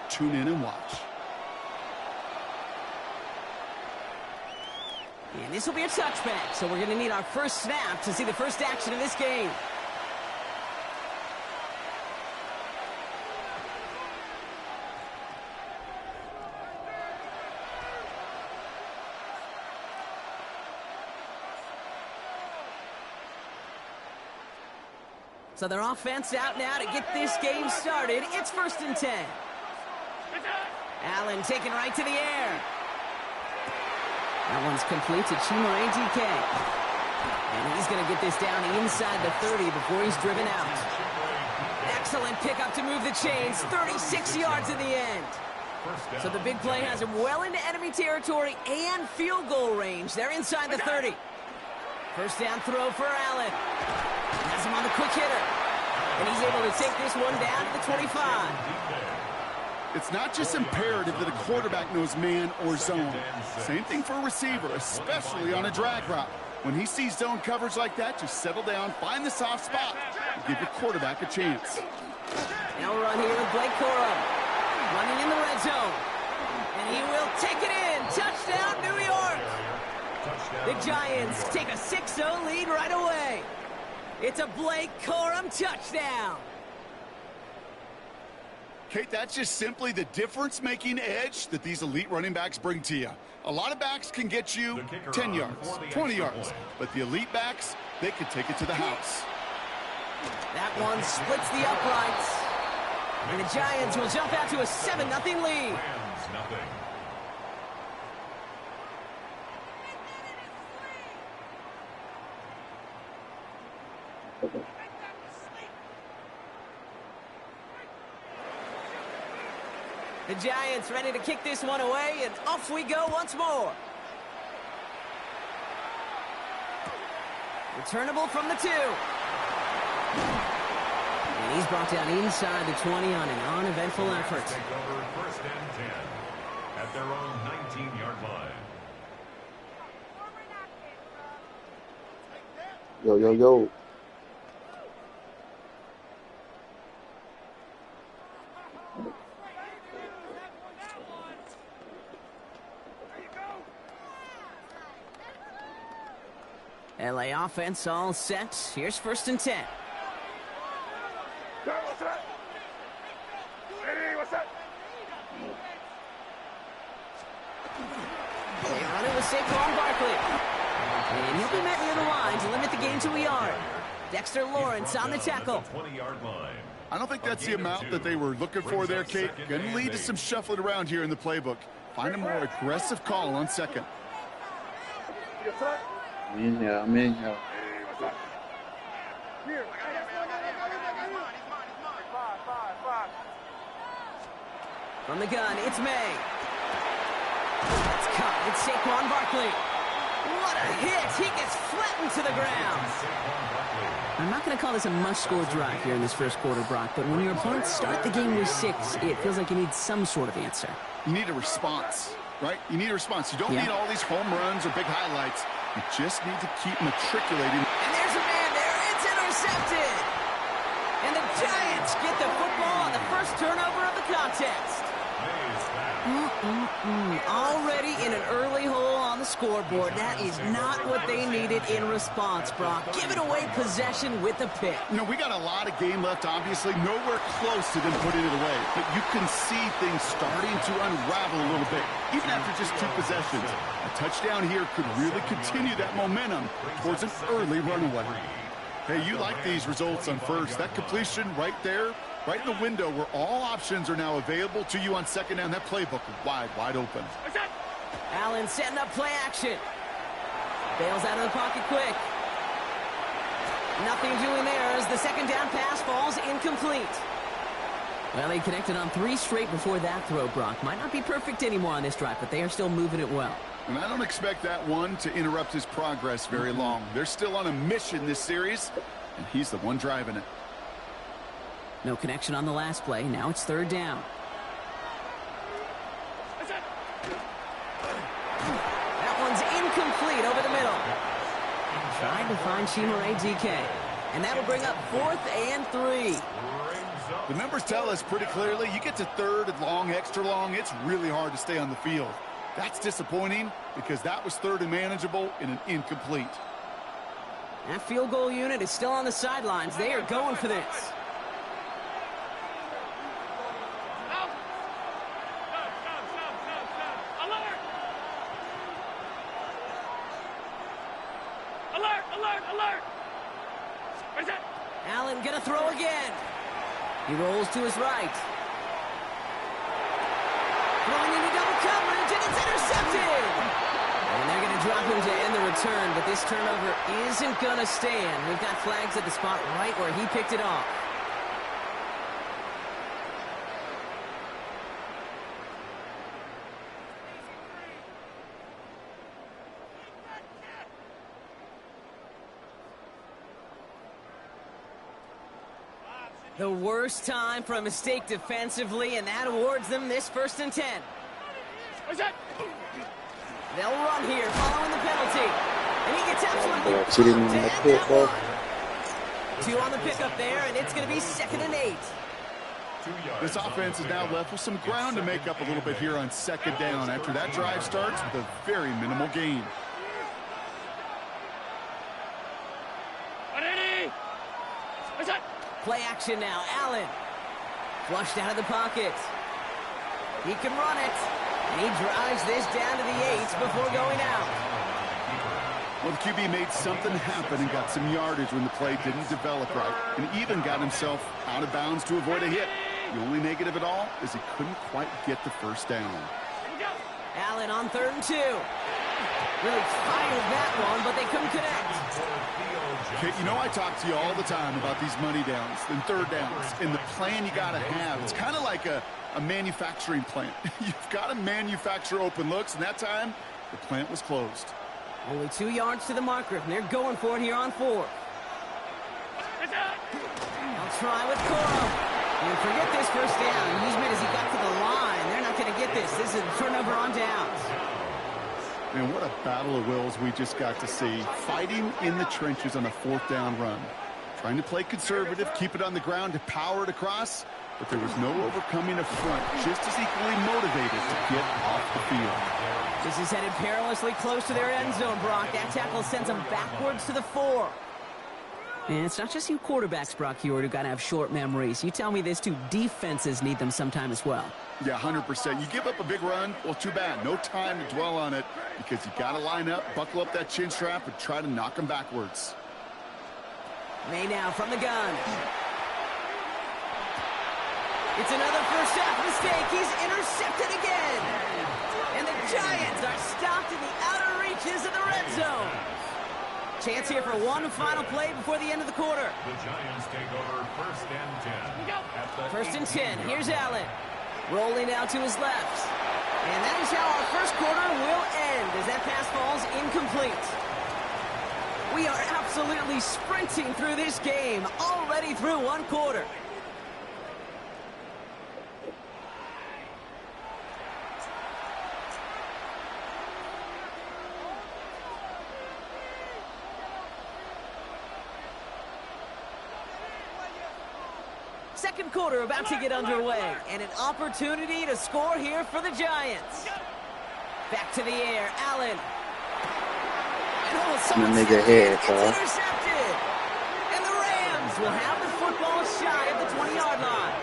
tune in and watch. And this will be a touchback, so we're going to need our first snap to see the first action of this game. So their offense out now to get this game started. It's 1st and 10. Allen taken right to the air. That one's complete to Chimere DK. And he's going to get this down inside the 30 before he's driven out. Excellent pickup to move the chains. 36 yards in the end. So the big play has him well into enemy territory and field goal range. They're inside the 30. First down throw for Allen. Has him on the quick hitter. And he's able to take this one down to the 25. It's not just imperative that a quarterback knows man or zone. Same thing for a receiver, especially on a drag route. When he sees zone coverage like that, just settle down, find the soft spot, and give your quarterback a chance. Now we'll run here with Blake Corum. Running in the red zone. And he will take it in. Touchdown, New York. The Giants take a 6-0 lead right away. It's a Blake Corum touchdown. Kate, that's just simply the difference-making edge that these elite running backs bring to you. A lot of backs can get you 10 yards, 20 yards, but the elite backs, they could take it to the house. That one splits the uprights. And the Giants will jump out to a 7-0 lead. The Giants ready to kick this one away, and off we go once more. Returnable from the 2. And he's brought down inside the 20 on an uneventful effort. Take over 1st and 10 at their own 19-yard line. Yo, yo, yo. LA offense all set. Here's 1st and 10. They run it with Saquon Barkley. And he'll be met near the line to limit the gain to a yard. Dexter Lawrence on the tackle. 20-yard line. I don't think that's the amount that they were looking for there, Kate. Going to lead to some shuffling around here in the playbook. Find a more aggressive call on 2nd. I'm in here. From the gun, it's May. It's caught. It's Saquon Barkley. What a hit. He gets flattened to the ground. I'm not going to call this a must-score drive here in this first quarter, Brock, but when your opponents start the game with 6, it feels like you need some sort of answer. You need a response, right? You need a response. You don't need all these home runs or big highlights. You just need to keep matriculating. And there's a man there. It's intercepted. And the Giants get the football on the first turnover of the contest. Already in an early hole on the scoreboard. That is not what they needed in response, Brock. Giving away possession with a pick. You know, we got a lot of game left, obviously. Nowhere close to them putting it away. But you can see things starting to unravel a little bit, even after just 2 possessions. A touchdown here could really continue that momentum towards an early runaway. Hey, you like these results on first. That completion right there, right in the window where all options are now available to you on 2nd down. That playbook wide open. Allen setting up play action. Bails out of the pocket quick. Nothing doing there as the 2nd down pass falls incomplete. Well, they connected on 3 straight before that throw, Brock. Might not be perfect anymore on this drive, but they are still moving it well. And I don't expect that one to interrupt his progress very long. They're still on a mission this series, and he's the one driving it. No connection on the last play. Now it's 3rd down. That one's incomplete over the middle. Trying to find Chimere DK. And that'll bring up 4th and 3. The numbers tell us pretty clearly, you get to third and long, extra long, it's really hard to stay on the field. That's disappointing because that was third and manageable in an incomplete. That field goal unit is still on the sidelines. They are going for this. Alert! Alert! Alert! What is that? Allen gonna throw again. He rolls to his right. Throwing into double coverage, and it's intercepted! And they're going to drop him to end the return, but this turnover isn't going to stand. We've got flags at the spot right where he picked it off. The worst time for a mistake defensively, and that awards them this 1st and 10. What is that? They'll run here following the penalty. And he gets absolutely cheating pumped in the to pit, end that one. 2 on the pickup there, and it's going to be 2nd and 8. This offense is now left with some ground to make up a little bit here on 2nd down after that drive starts with a very minimal gain. What is that? Play action now. Allen. Flushed out of the pocket. He can run it. And he drives this down to the 8 before going out. Well, the QB made something happen and got some yardage when the play didn't develop right, and even got himself out of bounds to avoid a hit. The only negative at all is he couldn't quite get the 1st down. Allen on 3rd and 2. Really fired that one, but they couldn't connect. Okay, you know I talk to you all the time about these money downs and 3rd downs and the plan you got to have. It's kind of like a manufacturing plant. You've got to manufacture open looks, and that time the plant was closed. Only 2 yards to the marker, and they're going for it here on 4th. They'll try with Coro. And forget this 1st down. He's made as he got to the line. They're not going to get this. This is a turnover on downs. Man, what a battle of wills we just got to see. Fighting in the trenches on a 4th down run. Trying to play conservative, keep it on the ground to power it across, but there was no overcoming a front just as equally motivated to get off the field. This is headed perilously close to their end zone, Brock. That tackle sends them backwards to the 4. And it's not just you quarterbacks, Brock Heward, who got to have short memories. You tell me this too, defenses need them sometime as well. Yeah, 100%. You give up a big run, well, too bad. No time to dwell on it because you got to line up, buckle up that chin strap, and try to knock them backwards. May now from the gun. It's another 1st half mistake. He's intercepted again. And the Giants are stopped in the outer reaches of the red zone. Chance here for one final play before the end of the quarter. The Giants take over 1st and 10. 1st and 10. Here's Allen. Rolling now to his left. And that is how our 1st quarter will end as that pass falls incomplete. We are absolutely sprinting through this game, already through 1 quarter. Second quarter about to get underway, and an opportunity to score here for the Giants. Back to the air, Allen. And My nigga head, it's intercepted. And the Rams will have the football shy of the 20-yard line.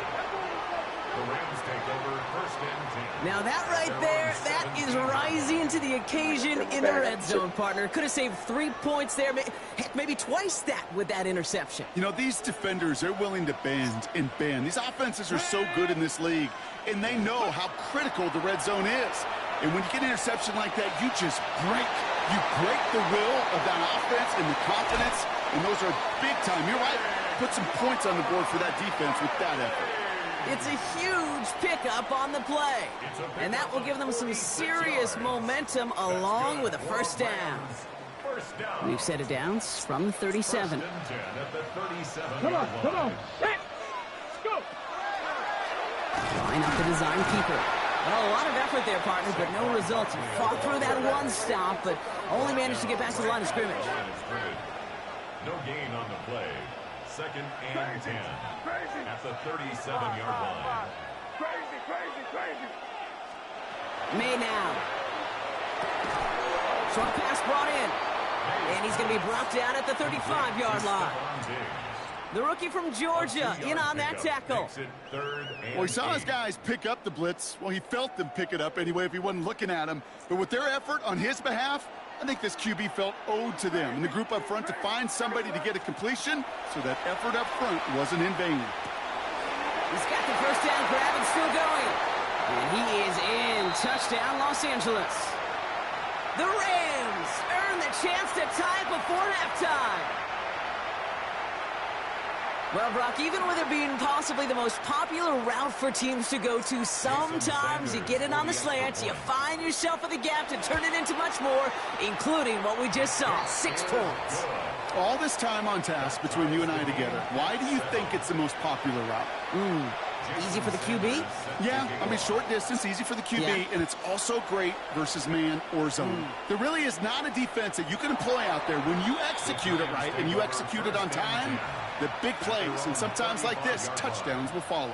The Rams take over 1st and 10. Now that right there, that is rising to the occasion in the red zone, partner. Could have saved 3 points there. Heck, maybe twice that with that interception. You know, these defenders, they're willing to bend and bend. These offenses are so good in this league, and they know how critical the red zone is. And when you get an interception like that, you just break. You break the will of that offense and the confidence, and those are big time. You're right. Put some points on the board for that defense with that effort. It's a huge pickup on the play. And that will give them some serious momentum along with a 1st down. We've set it down from the 37. Come on. Hey, let's go. Line up the design keeper. Well, a lot of effort there, partner, but no results. He fought through that 1 stop, but only managed to get back to the line of scrimmage. No gain on the play. second and 10 at the 37-yard line. Crazy. May now. Short pass brought in. And he's going to be brought down at the 35-yard line. The rookie from Georgia in on that tackle. Well, he saw his guys pick up the blitz. Well, he felt them pick it up anyway if he wasn't looking at them. But with their effort on his behalf, I think this QB felt owed to them and the group up front to find somebody to get a completion, so that effort up front wasn't in vain. He's got the first down grab and still going. And he is in. Touchdown, Los Angeles. The Rams earn the chance to tie it before halftime. Well, Brock, even with it being possibly the most popular route for teams to go to, sometimes you get it on the slant, you find yourself in the gap to turn it into much more, including what we just saw, 6 points. All this time on task between you and I together, why do you think it's the most popular route? Easy for the QB? Yeah, I mean, short distance, easy for the QB, and it's also great versus man or zone. There really is not a defense that you can employ out there when you execute it right and you execute it on time, the big plays, and sometimes like this, touchdowns will follow.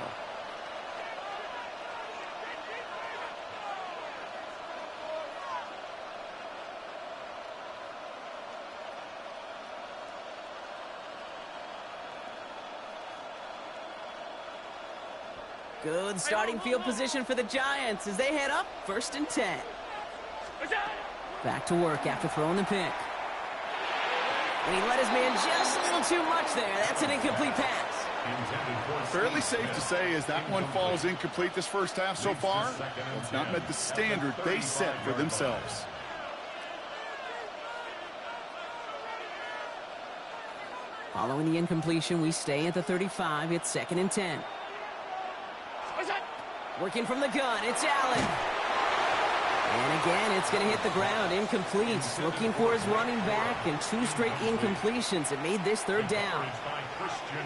Good starting field position for the Giants as they head up 1st and 10. Back to work after throwing the pick. And he let his man just a little too much there. That's an incomplete pass. Fairly safe to say as that one falls incomplete this first half so far. It's not met the standard they set for themselves. Following the incompletion, we stay at the 35. It's 2nd and 10. Working from the gun, it's Allen. And again, it's going to hit the ground, incomplete. Looking for his running back, and 2 straight incompletions. It made this 3rd down.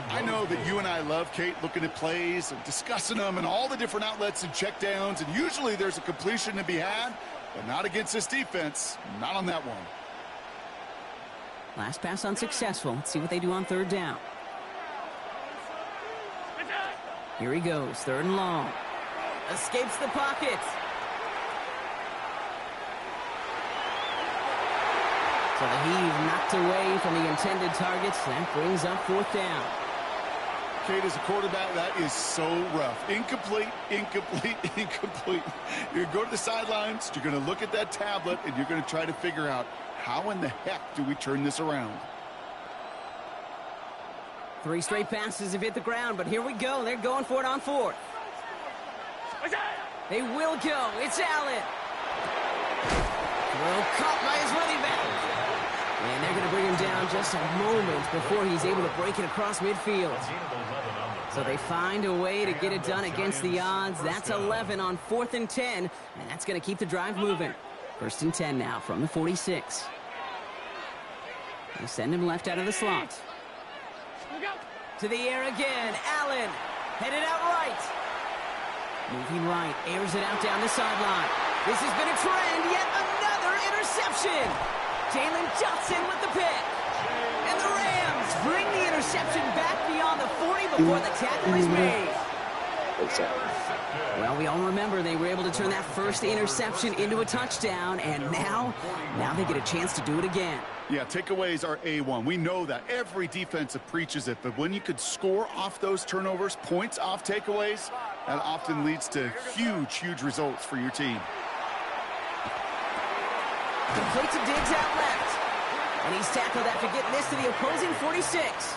I know that you and I love, Kate, looking at plays and discussing them and all the different outlets and checkdowns, and usually there's a completion to be had, but not against this defense, not on that one. Last pass unsuccessful. Let's see what they do on 3rd down. Here he goes, 3rd and long. Escapes the pocket. So the heave knocked away from the intended targets. That brings up 4th down. Kate, as a quarterback, that is so rough. Incomplete. You're going to go to the sidelines, you're going to look at that tablet, and you're going to try to figure out how in the heck do we turn this around. 3 straight passes have hit the ground, but here we go. They're going for it on 4th. They will go. It's Allen. Throw caught by his running back. And they're going to bring him down just a moment before he's able to break it across midfield. So they find a way to get it done against the odds. That's 11 on 4th and 10, and that's going to keep the drive moving. 1st and 10 now from the 46. They send him left out of the slot. To the air again. Allen headed out right. Moving right, airs it out down the sideline. This has been a trend, yet another interception. Jalen Johnson with the pick. And the Rams bring the interception back beyond the 40 before the tackle is made. Well, we all remember they were able to turn that first interception into a touchdown, and now they get a chance to do it again. Yeah, takeaways are A1. We know that. Every defensive preaches it, but when you could score off those turnovers, points off takeaways, that often leads to huge results for your team. Complete to Diggs out left. And he's tackled after getting this to the opposing 46.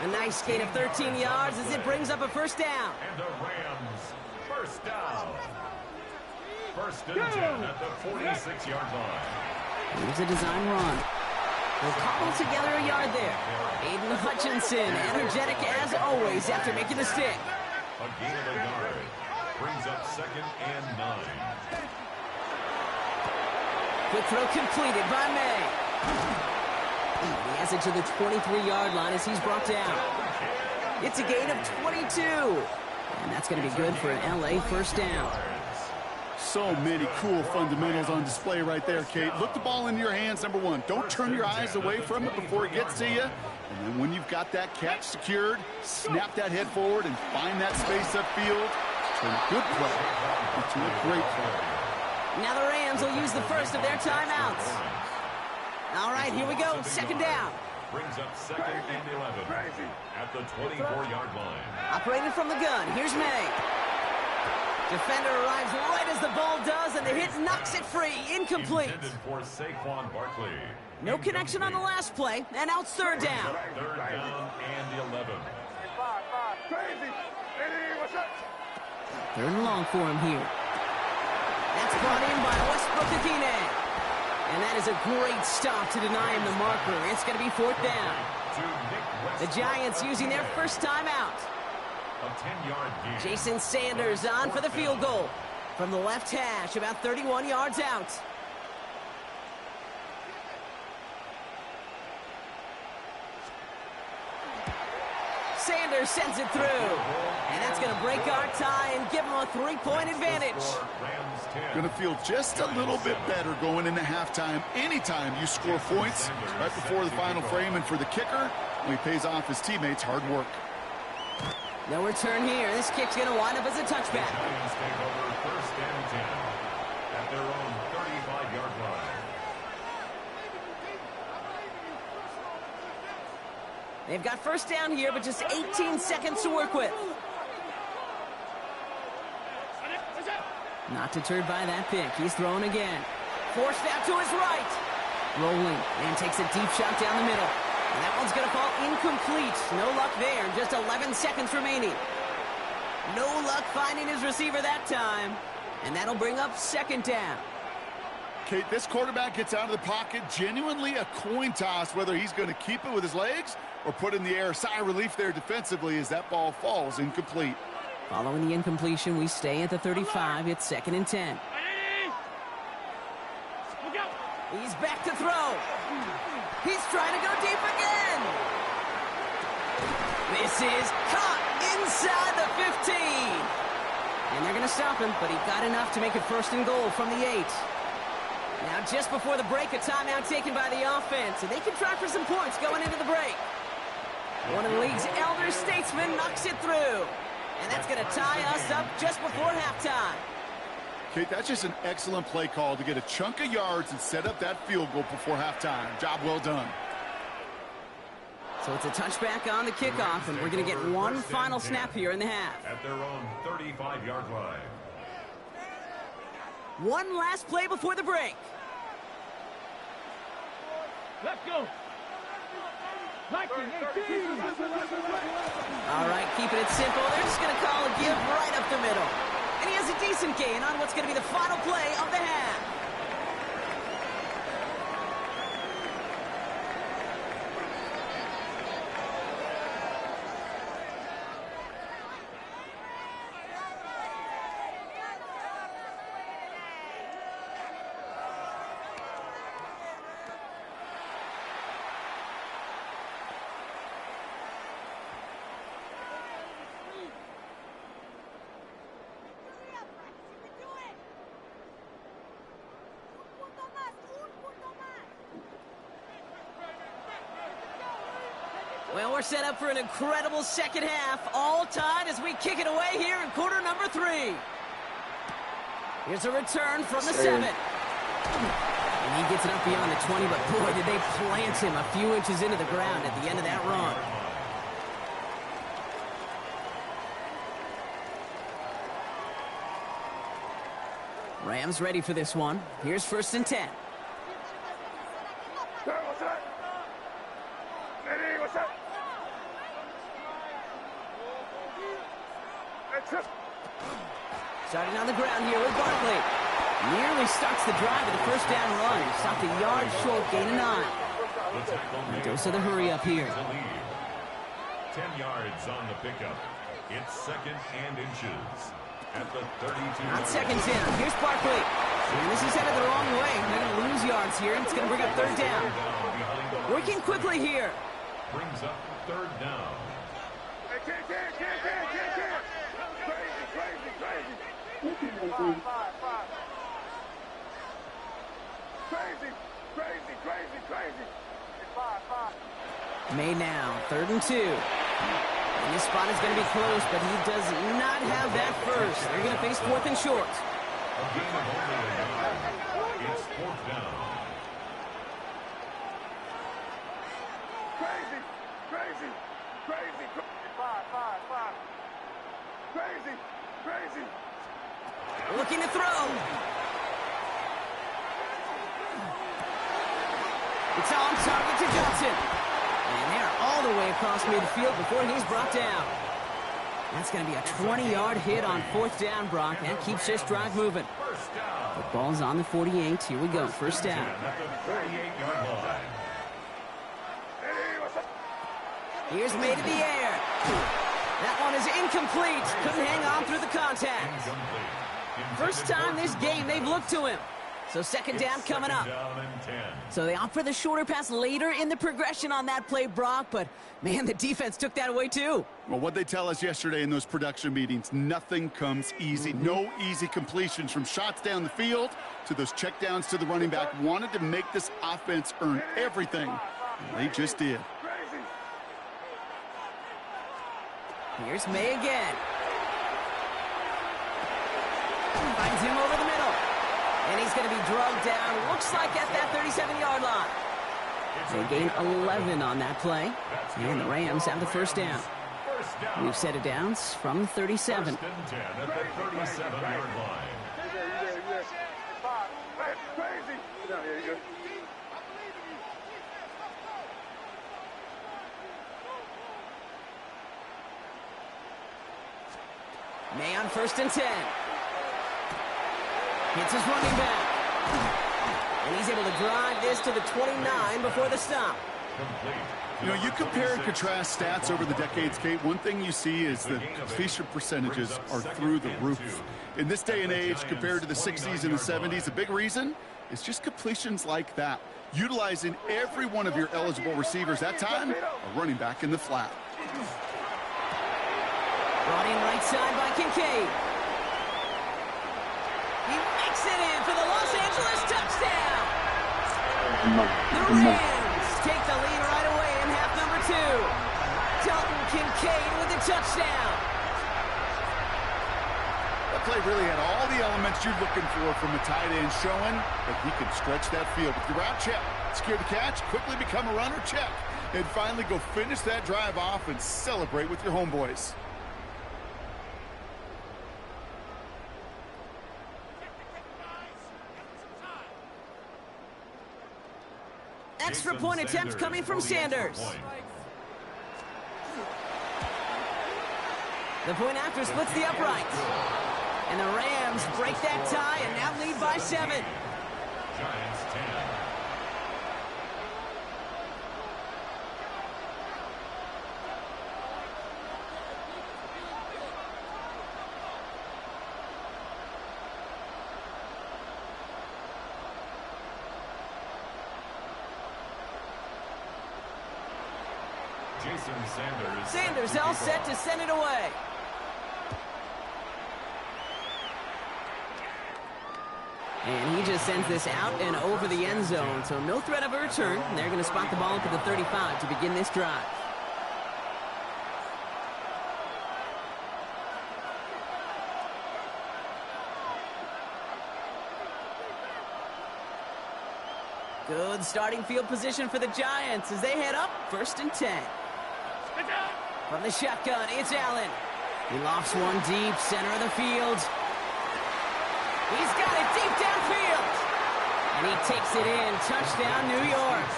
A nice gain of 13 yards as it brings up a 1st down. And the Rams, 1st down. 1st and 10 at the 46-yard line. Here's a design run. They'll cobble together a yard there. Aiden Hutchinson, energetic as always after making the stick. A gain of a yard. Brings up 2nd and 9. Quick throw completed by May. He has it to the 23-yard line as he's brought down. It's a gain of 22. And that's going to be good for an LA 1st down. So many cool fundamentals on display right there, Kate. Look the ball in your hands, number one. Don't turn your eyes away from it before it gets to you. And then when you've got that catch secured, snap that head forward and find that space upfield. Turn a good play into a great play. Now the Rams will use the first of their timeouts. All right, here we go. Second down. Brings up second and 11 at the 24-yard line. Operating from the gun. Here's May. Defender arrives right as the ball does, and the hit knocks it free. Incomplete. Intended for Saquon Barkley. No connection on the last play, and out third down. Third down and 11. Third and long for him here. That's brought in by Westbrook-Ikhine. And that is a great stop to deny him the marker. It's going to be fourth down. The Giants using their first timeout. A 10-yard gain. Jason Sanders on for the field goal. From the left hash, about 31 yards out. Sanders sends it through. And that's going to break our tie and give him a 3-point advantage. Going to feel just a little bit better going into halftime. Anytime you score points right before the final frame, and for the kicker, he pays off his teammates' hard work. No return here. This kick's going to wind up as a touchback. Giants take over first and 10 at their own 35-yard line. They've got first down here, but just 18 seconds to work with. Not deterred by that pick. He's throwing again. Forced out to his right. Rolling, and takes a deep shot down the middle. And that one's going to fall incomplete. No luck there. Just 11 seconds remaining. No luck finding his receiver that time. And that'll bring up second down. Kate, this quarterback gets out of the pocket. Genuinely a coin toss whether he's going to keep it with his legs or put in the air. Sigh of relief there defensively as that ball falls incomplete. Following the incompletion, we stay at the 35. It's second and 10. He's back to throw. He's trying to go deep again. This is caught inside the 15. And they're going to stop him, but he got enough to make it first and goal from the 8. Now, just before the break, a timeout taken by the offense, and they can try for some points going into the break. One of the league's elder statesmen knocks it through. And that's going to tie us up just before halftime. Kate, that's just an excellent play call to get a chunk of yards and set up that field goal before halftime. Job well done. So it's a touchback on the kickoff, and we're going to get one final snap here in the half. At their own 35-yard line. One last play before the break. Let's go. 19, 18. All right, keeping it simple. They're just going to call a give right up the middle. And he has a decent gain on what's going to be the final play of the half. Well, we're set up for an incredible second half. All tied as we kick it away here in quarter number 3. Here's a return from the 7. And he gets it up beyond the 20, but boy, did they plant him a few inches into the ground at the end of that run. Rams ready for this one. Here's first and 10. Starting on the ground here with Barkley. Nearly starts the drive with the first down run. Stopped a yard short, gain of 9. And dose of the hurry up here. 10 yards on the pickup. It's second and inches at the 32. On second down, here's Barkley. And this is headed the wrong way. They're going to lose yards here, and it's going to bring up third down. Working quickly here. Brings up third down. Made now, 3rd and 2. And this spot is going to be close, but he does not have that first. They're going to face 4th and short. A gain of only a yard. It's 4th down. Looking to throw. It's on target to Johnson. And they're all the way across midfield before he's brought down. That's going to be a 20-yard hit on 4th down, Brock. That keeps this drive moving. The ball's on the 48. Here we go. 1st down. At the 38-yard line. Here's made in the air. That one is incomplete. Couldn't hang on through the contact. First time this game they've looked to him. So 2nd down coming up. So they opt for the shorter pass later in the progression on that play, Brock. But, man, the defense took that away, too. Well, what they tell us yesterday in those production meetings, nothing comes easy. No easy completions from shots down the field to those checkdowns to the running back. Wanted to make this offense earn everything. They just did. Here's May again. Finds him over the middle. And he's going to be drugged down. Looks like at that 37-yard line. They gain 11 on that play. And the Rams have the 1st down. We've set it down from 37. 1st and 10 at the 37-yard line. May on 1st and 10. Hits his running back. And he's able to drive this to the 29 before the stop. You know, you compare and contrast stats over the decades, Kate. One thing you see is the completion percentages are through the roof. In this day and age, compared to the 60s and the 70s, a big reason is just completions like that. Utilizing every one of your eligible receivers. That time, a running back in the flat. Brought in right side by Kincaid. He makes it in for the Los Angeles touchdown. The Rams take the lead right away in half number 2. Dalton Kincaid with the touchdown. That play really had all the elements you're looking for from a tight end, showing that he can stretch that field. With your route check, secure the catch, quickly become a runner, check, and finally go finish that drive off and celebrate with your homeboys. Extra point attempt coming from Sanders. The point after splits the uprights. And the Rams break that tie and now lead by 7. Giants 10. Sanders all set to send it away. And he just sends this out and over the end zone, so no threat of a return. They're going to spot the ball up at the 35 to begin this drive. Good starting field position for the Giants as they head up 1st and 10. From the shotgun, it's Allen. He lofts one deep, center of the field. He's got it deep downfield. And he takes it in. Touchdown, New York.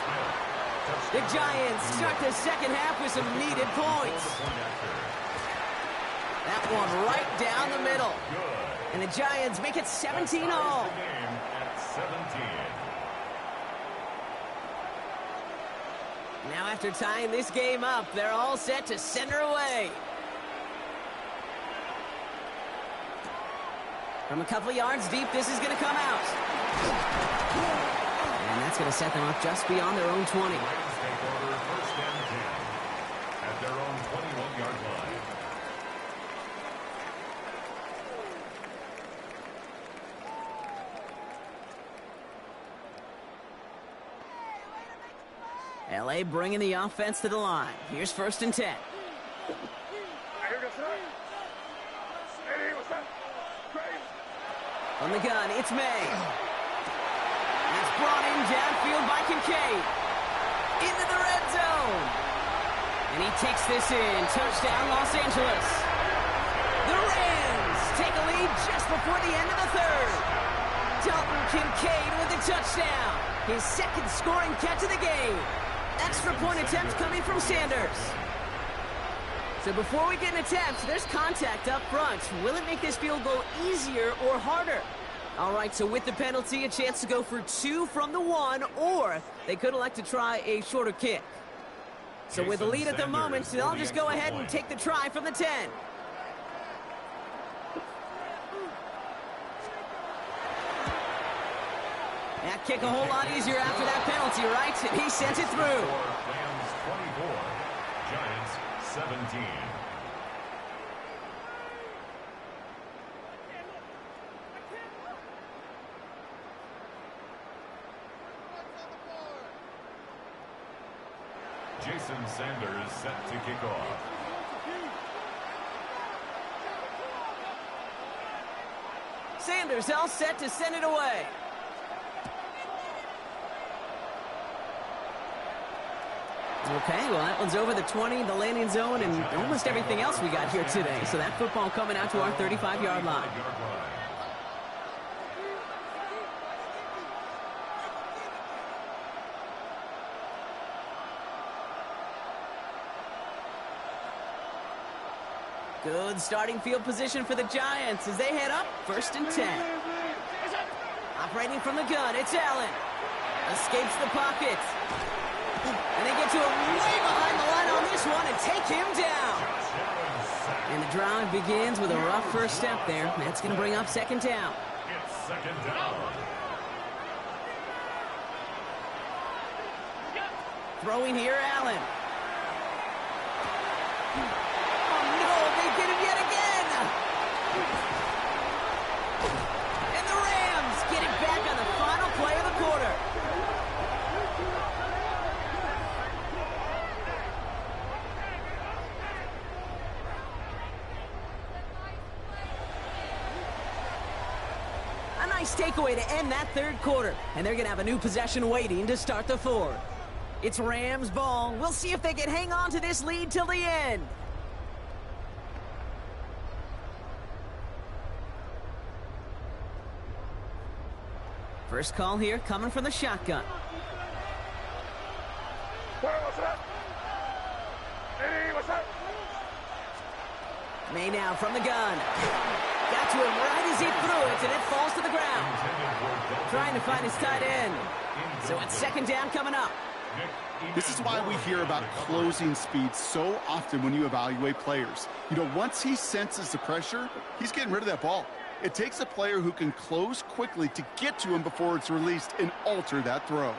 The Giants start the second half with some needed points. That one right down the middle. And the Giants make it 17-all. Now after tying this game up, they're all set to send her away. From a couple of yards deep, this is going to come out. And that's going to set them up just beyond their own 20. At their own 21-yard line. LA bringing the offense to the line. Here's 1st and 10. On the gun, it's May. It's brought in downfield by Kincaid. Into the red zone. And he takes this in. Touchdown, Los Angeles. The Rams take a lead just before the end of the 3rd. Dalton Kincaid with a touchdown. His 2nd scoring catch of the game. Extra point attempt coming from Sanders. So before we get an attempt, there's contact up front. Will it make this field goal easier or harder? All right, so with the penalty, a chance to go for 2 from the 1, or they could elect to try a shorter kick. So with the lead at the moment, they'll just go ahead and take the try from the 10. That kick a whole lot easier after that penalty, right? And he sent it through. Rams 24, Giants 17. Jason Sanders set to kick off. Sanders all set to send it away. Okay, well, that one's over the 20, the landing zone, and almost everything else we got here today. So that football coming out to our 35-yard line. Good starting field position for the Giants as they head up 1st and 10. Operating from the gun, it's Allen. Escapes the pocket. And they get to him way behind the line on this one and take him down. And the drive begins with a rough first step there. That's going to bring up 2nd down. It's 2nd down. Throwing here, Allen. Oh, no, they get him yet again. And the Rams get it back on the final play of the quarter. A nice takeaway to end that 3rd quarter. And they're going to have a new possession waiting to start the 4th. It's Rams ball. We'll see if they can hang on to this lead till the end. First call here coming from the shotgun. May now from the gun. Got to him right as he threw it, and it falls to the ground. Trying to find his tight end. So it's 2nd down coming up. This is why we hear about closing speed so often when you evaluate players. You know, once he senses the pressure, he's getting rid of that ball. It takes a player who can close quickly to get to him before it's released and alter that throw.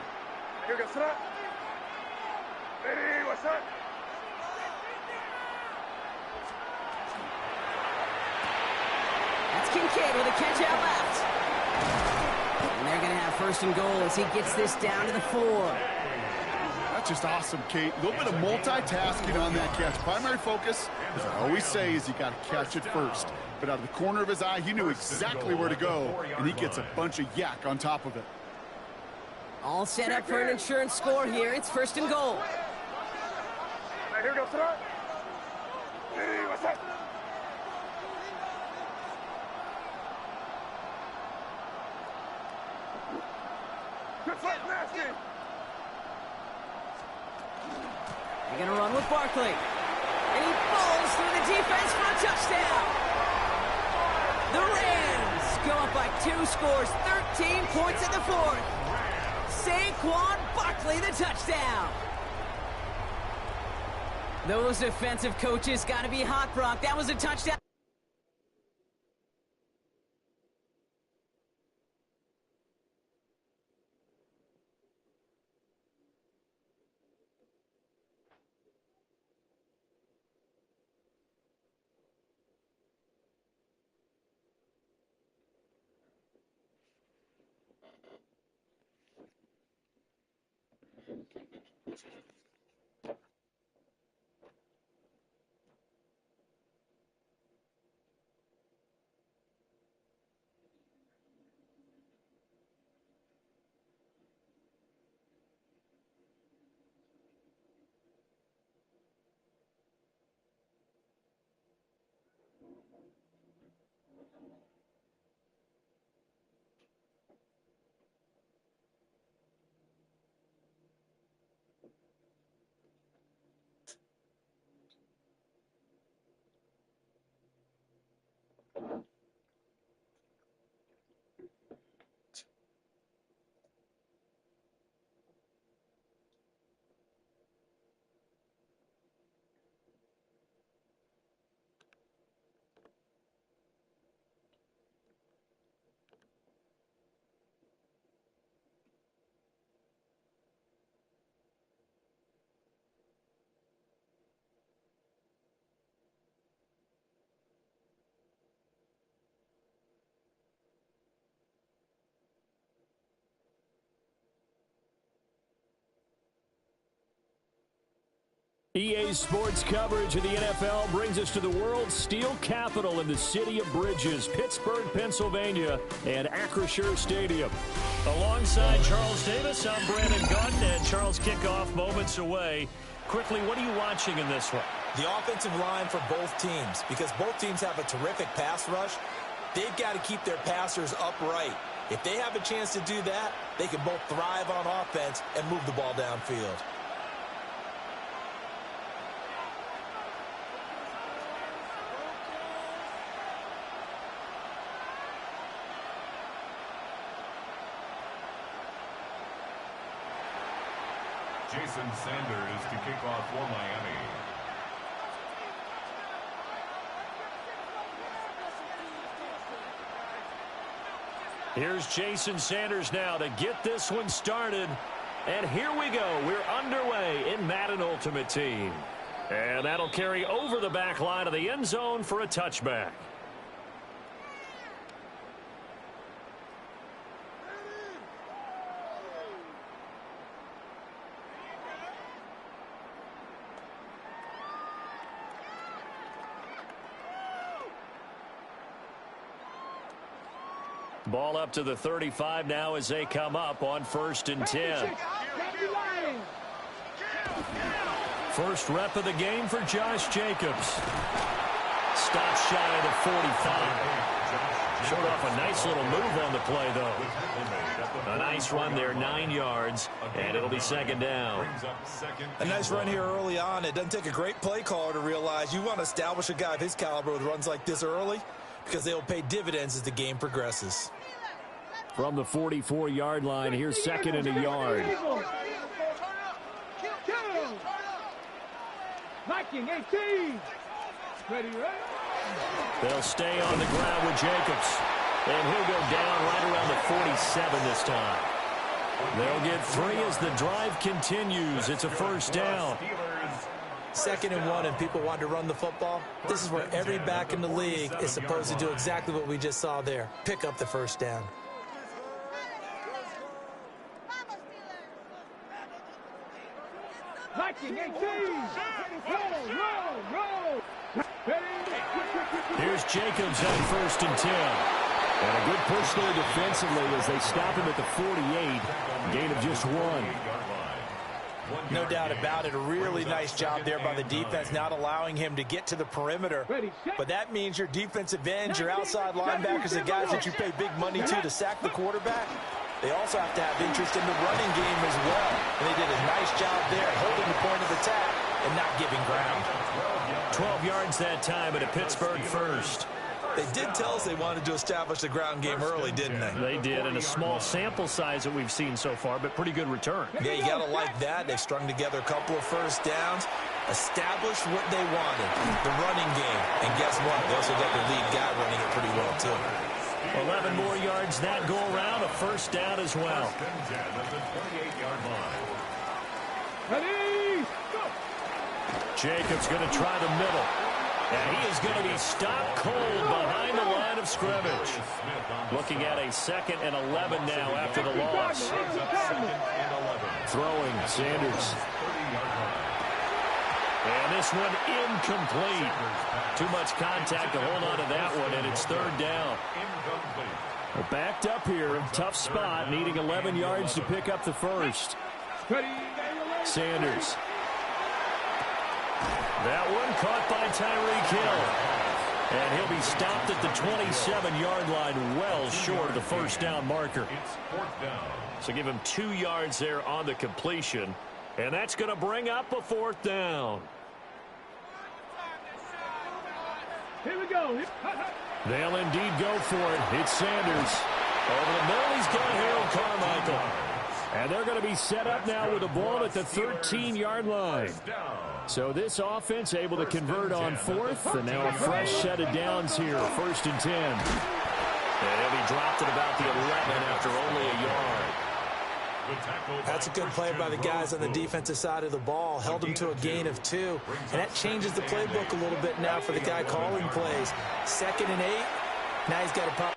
That's Kincaid with a catch out left. And they're going to have 1st and goal as he gets this down to the 4. That's just awesome, Kate. A little bit of multitasking on that catch. Primary focus, as I always say, is you got to catch it first. But out of the corner of his eye, he knew exactly where to go, and he gets a bunch of yak on top of it. All set up for an insurance score here. It's 1st and goal. Here goes it. What's that? Good fight, nasty. They're going to run with Barkley. And he falls through the defense for a touchdown. The Rams go up by 2 scores, 13 points in the 4th. Saquon Barkley, the touchdown. Those defensive coaches got to be hot, Brock. That was a touchdown. EA Sports coverage of the NFL brings us to the world's steel capital in the city of Bridges, Pittsburgh, Pennsylvania, and Acrisure Stadium. Alongside Charles Davis, I'm Brandon Gunn, and Charles, kickoff moments away. Quickly, what are you watching in this one? The offensive line for both teams, because both teams have a terrific pass rush. They've got to keep their passers upright. If they have a chance to do that, they can both thrive on offense and move the ball downfield. Jason Sanders to kick off for Miami. Here's Jason Sanders now to get this one started. And here we go. We're underway in Madden Ultimate Team. And that'll carry over the back line of the end zone for a touchback. Ball up to the 35 now as they come up on 1st and 10. First rep of the game for Josh Jacobs. Stops shy of the 45. Showed off a nice little move on the play, though. A nice run there, 9 yards, and it'll be 2nd down. A nice run here early on. It doesn't take a great play caller to realize you want to establish a guy of his caliber with runs like this early, because they will pay dividends as the game progresses. From the 44-yard line, here's 2nd and a yard. Viking 18. Ready, right? They'll stay on the ground with Jacobs. And he'll go down right around the 47 this time. They'll get 3 as the drive continues. It's a 1st down. 2nd and 1, and people want to run the football. This is where every back in the league is supposed to do exactly what we just saw there. Pick up the 1st down. Viking 18. Roll. Here's Jacobs on 1st and 10. And a good push there defensively as they stop him at the 48. Gain of just 1. No doubt about it. A really nice job there by the defense, not allowing him to get to the perimeter. But that means your defensive ends, your outside linebackers, the guys that you pay big money to sack the quarterback, they also have to have interest in the running game as well. And they did a nice job there, holding the point of attack and not giving ground. 12 yards that time at a Pittsburgh 1st. They did tell us they wanted to establish the ground game early, didn't they? They did, and a small sample size that we've seen so far, but pretty good return. Yeah, you got to like that. They've strung together a couple of 1st downs, established what they wanted, the running game. And guess what? They also got their lead guy running it pretty well, too. 11 more yards that go around, a 1st down as well. Ready, go. Jacobs going to try the middle. And he is going to be stopped cold behind the line of scrimmage. Looking at a 2nd and 11 now after the loss. Throwing, Sanders. And this one incomplete. Too much contact to hold on to that one, and it's 3rd down. Well, backed up here, tough spot, needing 11 yards to pick up the 1st. Sanders. That one caught by Tyreek Hill. And he'll be stopped at the 27-yard line, well short of the 1st down marker. So give him 2 yards there on the completion. And that's going to bring up a 4th down. Here we go. They'll indeed go for it. It's Sanders. Over the middle, he's got Harold Carmichael. And they're going to be set up now with the ball at the 13-yard line. So this offense able to convert on 4th, and now a fresh set of downs here, 1st and 10. And he'll be dropped at about the 11 after only a yard. That's a good play by the guys on the defensive side of the ball. Held him to a gain of 2. And that changes the playbook a little bit now for the guy calling plays. 2nd and 8. Now he's got a pop.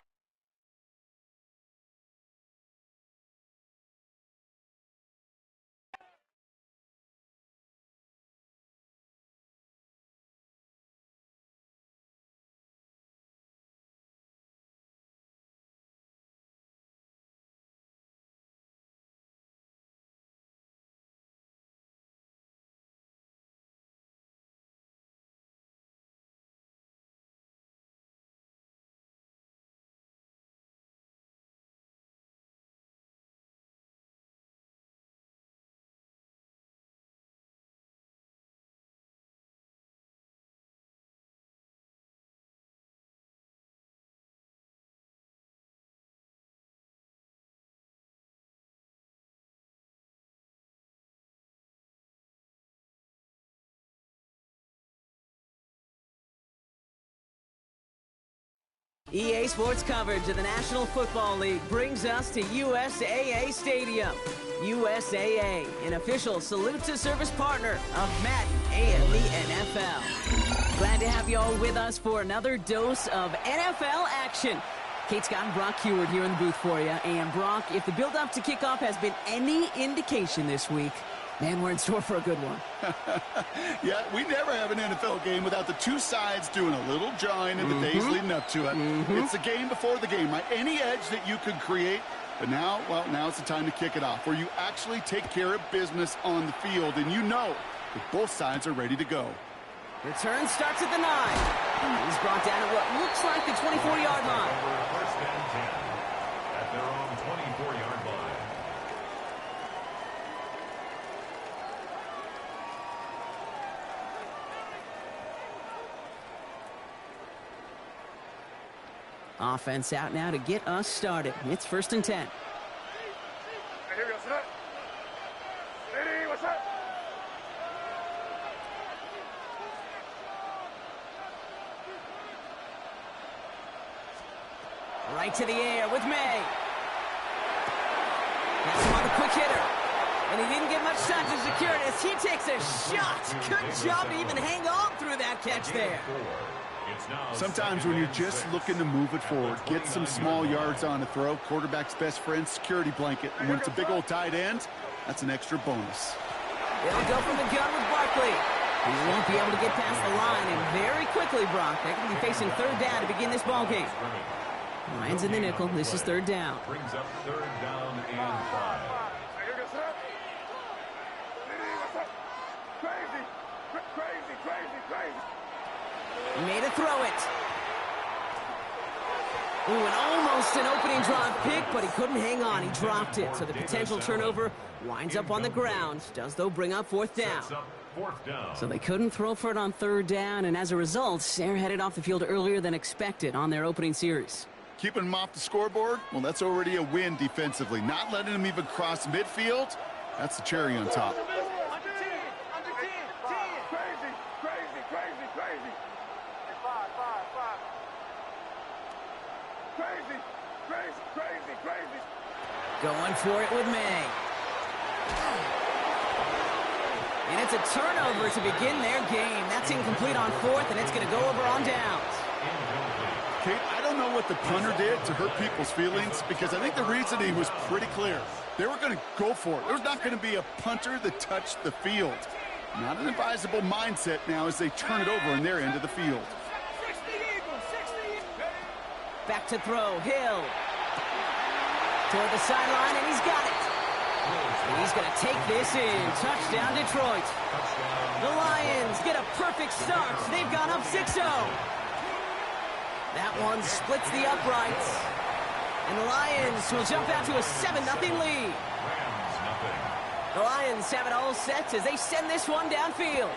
EA Sports coverage of the National Football League brings us to USAA Stadium. USAA, an official salute to service partner of Madden and the NFL. Glad to have you all with us for another dose of NFL action. Kate Scott and Brock Heward here in the booth for you. And Brock, if the build-up to kickoff has been any indication this week, man, we're in store for a good one. Yeah, we never have an NFL game without the two sides doing a little jawing in the days leading up to it. It's the game before the game, right? Any edge that you could create. But now, well, now's the time to kick it off, where you actually take care of business on the field, and you know that both sides are ready to go. Return starts at the 9. He's brought down at what looks like the 24-yard line. First and 10 at their own 24-yard line. Offense out now to get us started. It's first and 10. Hey, here we go, set. Ready, what's up? Right to the air with May. That's him on the quick hitter. And he didn't get much time to secure it as he takes a shot. Good job to even hang on through that catch there. Sometimes when you're just looking to move it forward, get some small yards on a throw, quarterback's best friend, security blanket. And when it's a big old tight end, that's an extra bonus. It'll go from the gun with Barkley. He won't be able to get past the line, and very quickly, Brock, they're going to be facing third down to begin this ball game. Lions in the nickel. This is third down. Brings up third down and 5. Hey, here we go, set. Ready, what's up? Crazy, crazy, crazy, crazy. He made a throw it. Ooh, and almost an opening drive pick, but he couldn't hang on. He dropped it, so the potential turnover winds up on the ground. Does, though, bring up fourth down. So they couldn't throw for it on third down, and as a result, they're headed off the field earlier than expected on their opening series. Keeping them off the scoreboard, well, that's already a win defensively. Not letting them even cross midfield, that's the cherry on top. Going for it with May. And it's a turnover to begin their game. That's incomplete on fourth, and it's going to go over on downs. Kate, I don't know what the punter did to hurt people's feelings, because I think the reasoning was pretty clear. They were going to go for it. There's not going to be a punter that touched the field. Not an advisable mindset now as they turn it over in their end of the field. Back to throw, Hill. Toward the sideline, and he's got it. And he's going to take this in. Touchdown, Detroit. The Lions get a perfect start. They've gone up 6-0. That one splits the uprights. And the Lions will jump out to a 7-0 lead. The Lions have it all set as they send this one downfield.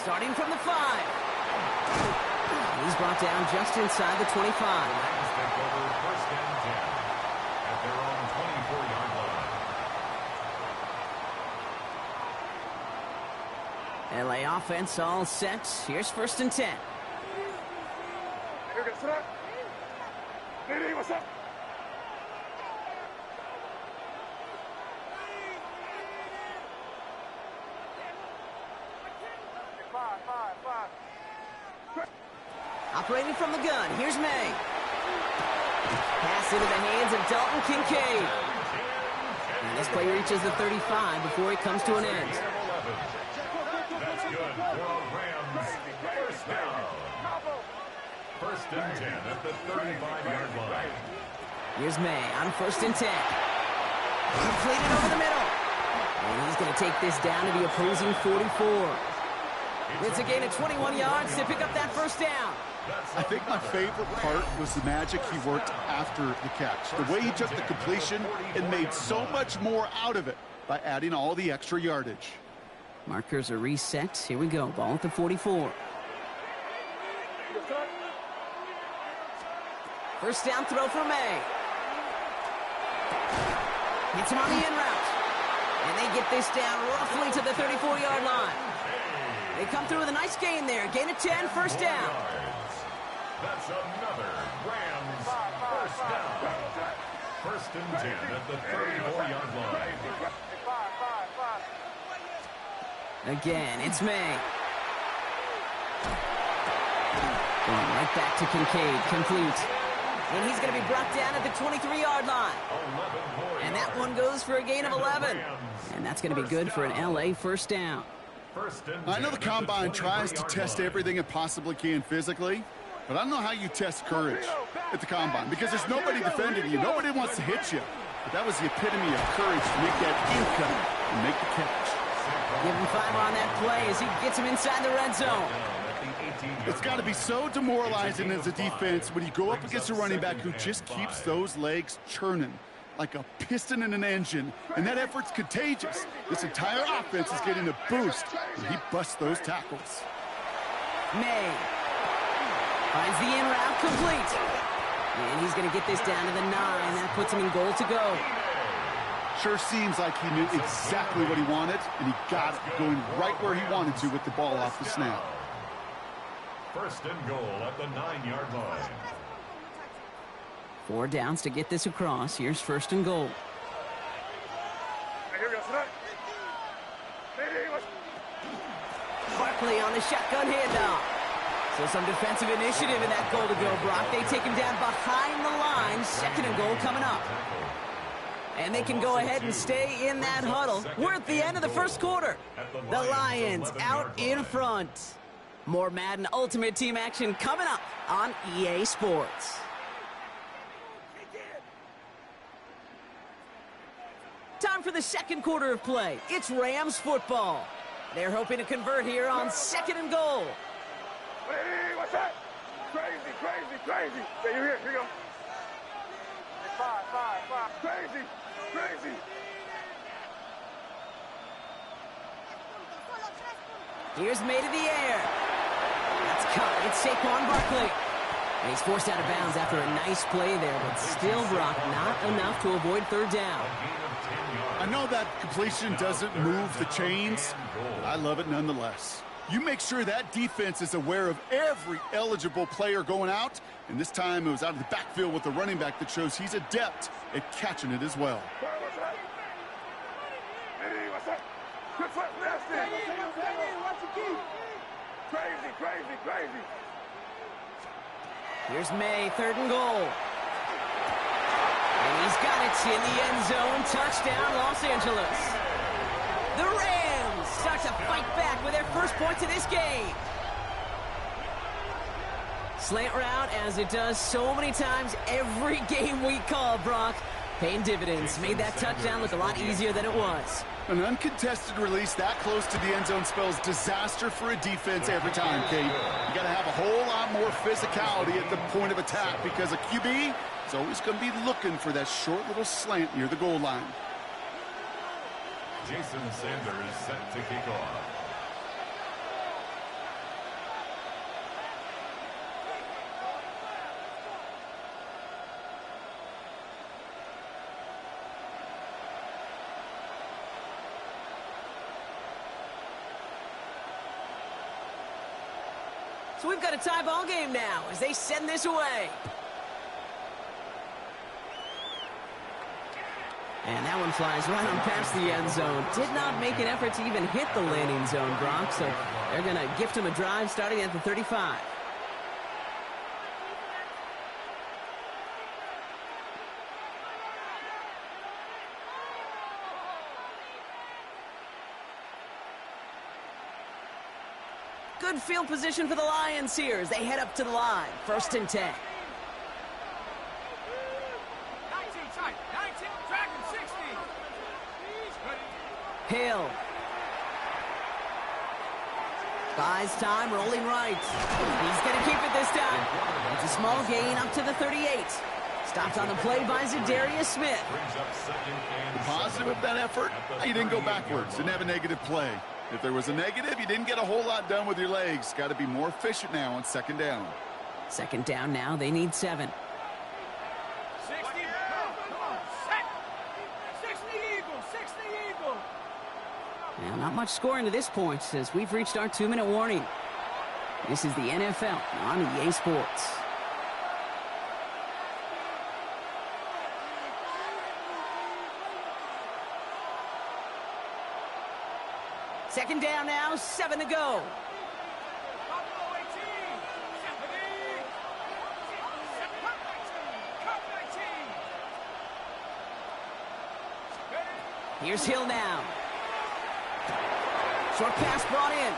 Starting from the 5. He's brought down just inside the 25. First and 10 at their own 24-yard line. LA offense all set. Here's first and 10. Here we go, set. Ready, what's up? Operating from the gun, here's May. Pass into the hands of Dalton Kincaid. And this play reaches the 35 before it comes to an end. That's good for Rams. First down. First and 10 at the 35-yard line. Here's May on first and 10. Completed over the middle. And he's going to take this down to the opposing 44. It's a gain of 21 yards to pick up that first down. I think my favorite part was the magic he worked after the catch. The way he took the completion and made so much more out of it by adding all the extra yardage. Markers are reset. Here we go. Ball at the 44. First down throw for May. Hits him on the in route. And they get this down roughly to the 34-yard line. They come through with a nice gain there. Gain of 10, first down. That's another Rams first down. First and 10 at the 34-yard line. Again, it's May. Going right back to Kincaid, complete. And he's going to be brought down at the 23-yard line. And that one goes for a gain of 11. And that's going to be good for an LA first down. I know the Combine tries to test everything it possibly can physically, but I don't know how you test courage at the Combine because there's nobody defending you. Nobody wants to hit you. But that was the epitome of courage to make that income and make the catch. Give him 5 on that play as he gets him inside the red zone. It's got to be so demoralizing as a defense when you go up against a running back who just keeps those legs churning like a piston in an engine, and that effort's contagious. This entire offense is getting a boost, and he busts those tackles. May finds the in route complete. And he's going to get this down to the 9. That puts him in goal to go. Sure seems like he knew exactly what he wanted, and he got it, going right where he wanted to with the ball off the snap. First and goal at the 9-yard line. 4 downs to get this across. Here's first and goal. Barkley on the shotgun handoff. So some defensive initiative in that goal to go, Brock. They take him down behind the line. Second and goal coming up. And they can go ahead and stay in that huddle. We're at the end of the first quarter. The Lions out in front. More Madden Ultimate Team action coming up on EA Sports. Time for the second quarter of play. It's Rams football. They're hoping to convert here on second and goal. Hey, what's that? Crazy, crazy, crazy. Hey, here you go. Five. Crazy, crazy. Here's May to the air. That's caught. It's Saquon Barkley. And he's forced out of bounds after a nice play there, but still, Brock, not enough to avoid third down. I know that completion doesn't move the chains, but I love it nonetheless. You make sure that defense is aware of every eligible player going out, and this time it was out of the backfield with the running back that shows he's adept at catching it as well. Hey, what's that? Good foot, nasty. Crazy, crazy, crazy. Here's May, third and goal. And he's got it in the end zone. Touchdown, Los Angeles. The Rams start to fight back with their first points of this game. Slant route, as it does so many times every game we call, Brock. Paying dividends. Made that touchdown look a lot easier than it was. An uncontested release that close to the end zone spells disaster for a defense every time, Kate. You got to have a whole lot more physicality at the point of attack because a QB is always going to be looking for that short little slant near the goal line. Jason Sanders set to kick off. So we've got a tie ball game now as they send this away. And that one flies right on past the end zone. Did not make an effort to even hit the landing zone, Brock. So they're going to gift him a drive starting at the 35. Good field position for the Lions here as they head up to the line. First and 10. 19 tight. 19, dragon 60. Hill. Buys time, rolling right. He's going to keep it this time. It's a small gain up to the 38. Stopped on the play by Zadarius Smith. The positive of that effort, he didn't go backwards, didn't have a negative play. If there was a negative, you didn't get a whole lot done with your legs. Got to be more efficient now on second down. Second down now, they need 7. 60. Come on. Set. 60 Eagle. 60 Eagle. Now, not much scoring to this point as we've reached our 2-minute warning. This is the NFL on EA Sports. Second down now, 7 to go. Here's Hill now. Short pass brought in.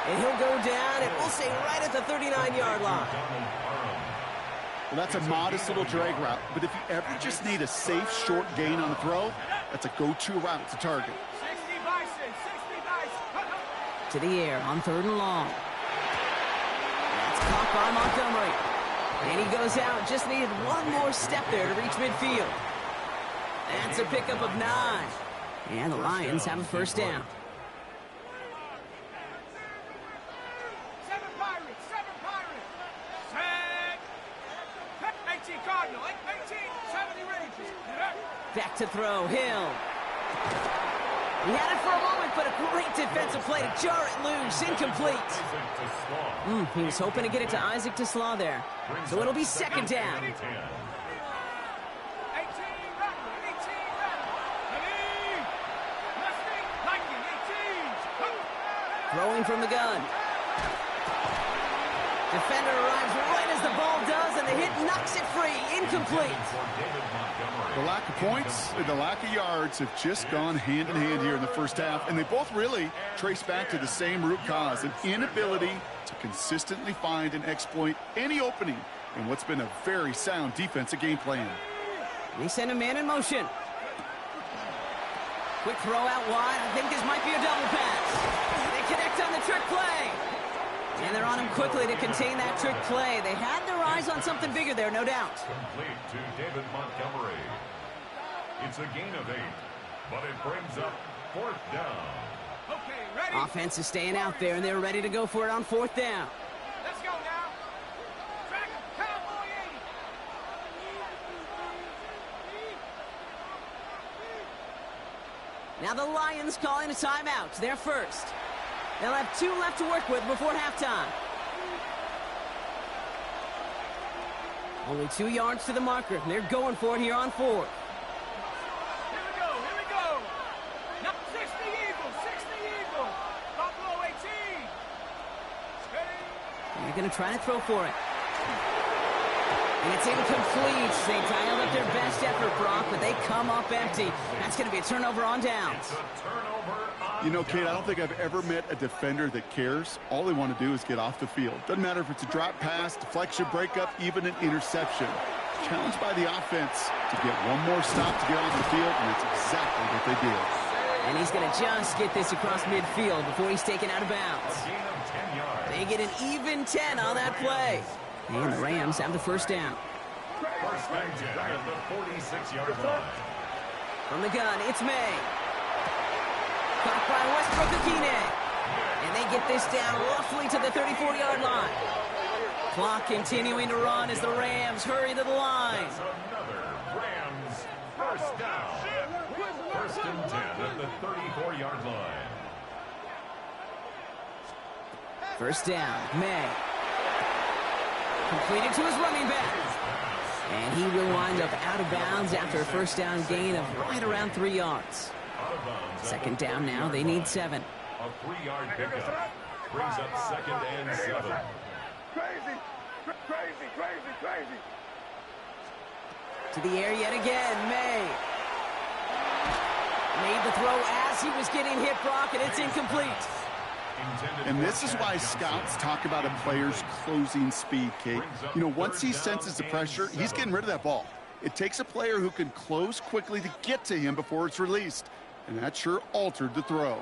And he'll go down, and we'll say right at the 39-yard line. Well, that's a modest little drag route, but if you ever just need a safe, short gain on the throw, that's a go-to route to target. To the air on 3rd and long. That's caught by Montgomery. And he goes out, just needed one more step there to reach midfield. That's a pickup of 9. And the Lions have a first down. Back to throw, Hill. He had it for a moment, but a great defensive play to jar it loose, incomplete. He was hoping to get it to Isaac Slaw there. So it'll be second down. Throwing from the gun. Defender arrives right as the ball does, and the hit knocks it free. Incomplete. The lack of points and the lack of yards have just gone hand in hand here in the first half, and they both really trace back to the same root cause, an inability to consistently find and exploit any opening in what's been a very sound defensive game plan. They send a man in motion. Quick throw out wide. I think this might be a double pass. They connect on the trick play. And they're on him quickly to contain that trick play. They had their eyes on something bigger there, no doubt. Complete to David Montgomery. It's a gain of 8, but it brings up 4th down. Okay, ready. Offense is staying out there, and they're ready to go for it on 4th down. Let's go now. Track him, Cowboy 80. Now the Lions calling a timeout. They're first. They'll have 2 left to work with before halftime. Only 2 yards to the marker. They're going for it here on 4th. Here we go. Now 60 Eagles. Buffalo 18. Steady. They're going to try to throw for it. And it's incomplete. They dialed up their best effort, Brock, but they come up empty. That's going to be a turnover on downs. You know, Kate, I don't think I've ever met a defender that cares. All they want to do is get off the field. Doesn't matter if it's a drop pass, deflection, breakup, even an interception. Challenged by the offense to get one more stop to get off the field, and that's exactly what they did. And he's going to just get this across midfield before he's taken out of bounds. They get an even 10 on that play. And the Rams have the first down. First and 10 at the 46-yard line. From the gun, it's May. Caught by Westbrook-Akine. And they get this down roughly to the 34-yard line. Clock continuing to run as the Rams hurry to the line. That's another Rams first down. First and 10 at the 34-yard line. First down, May. Completed to his running back. And he will wind up out of bounds after a first down gain of right around 3 yards. Second down now, they need 7. A 3-yard pickup brings up second and 7. Crazy. To the air yet again, May. Made the throw as he was getting hit, Brock, and it's incomplete. And this is why scouts talk about a player's closing speed, Kate. You know, once he senses the pressure, he's getting rid of that ball. It takes a player who can close quickly to get to him before it's released. And that sure altered the throw.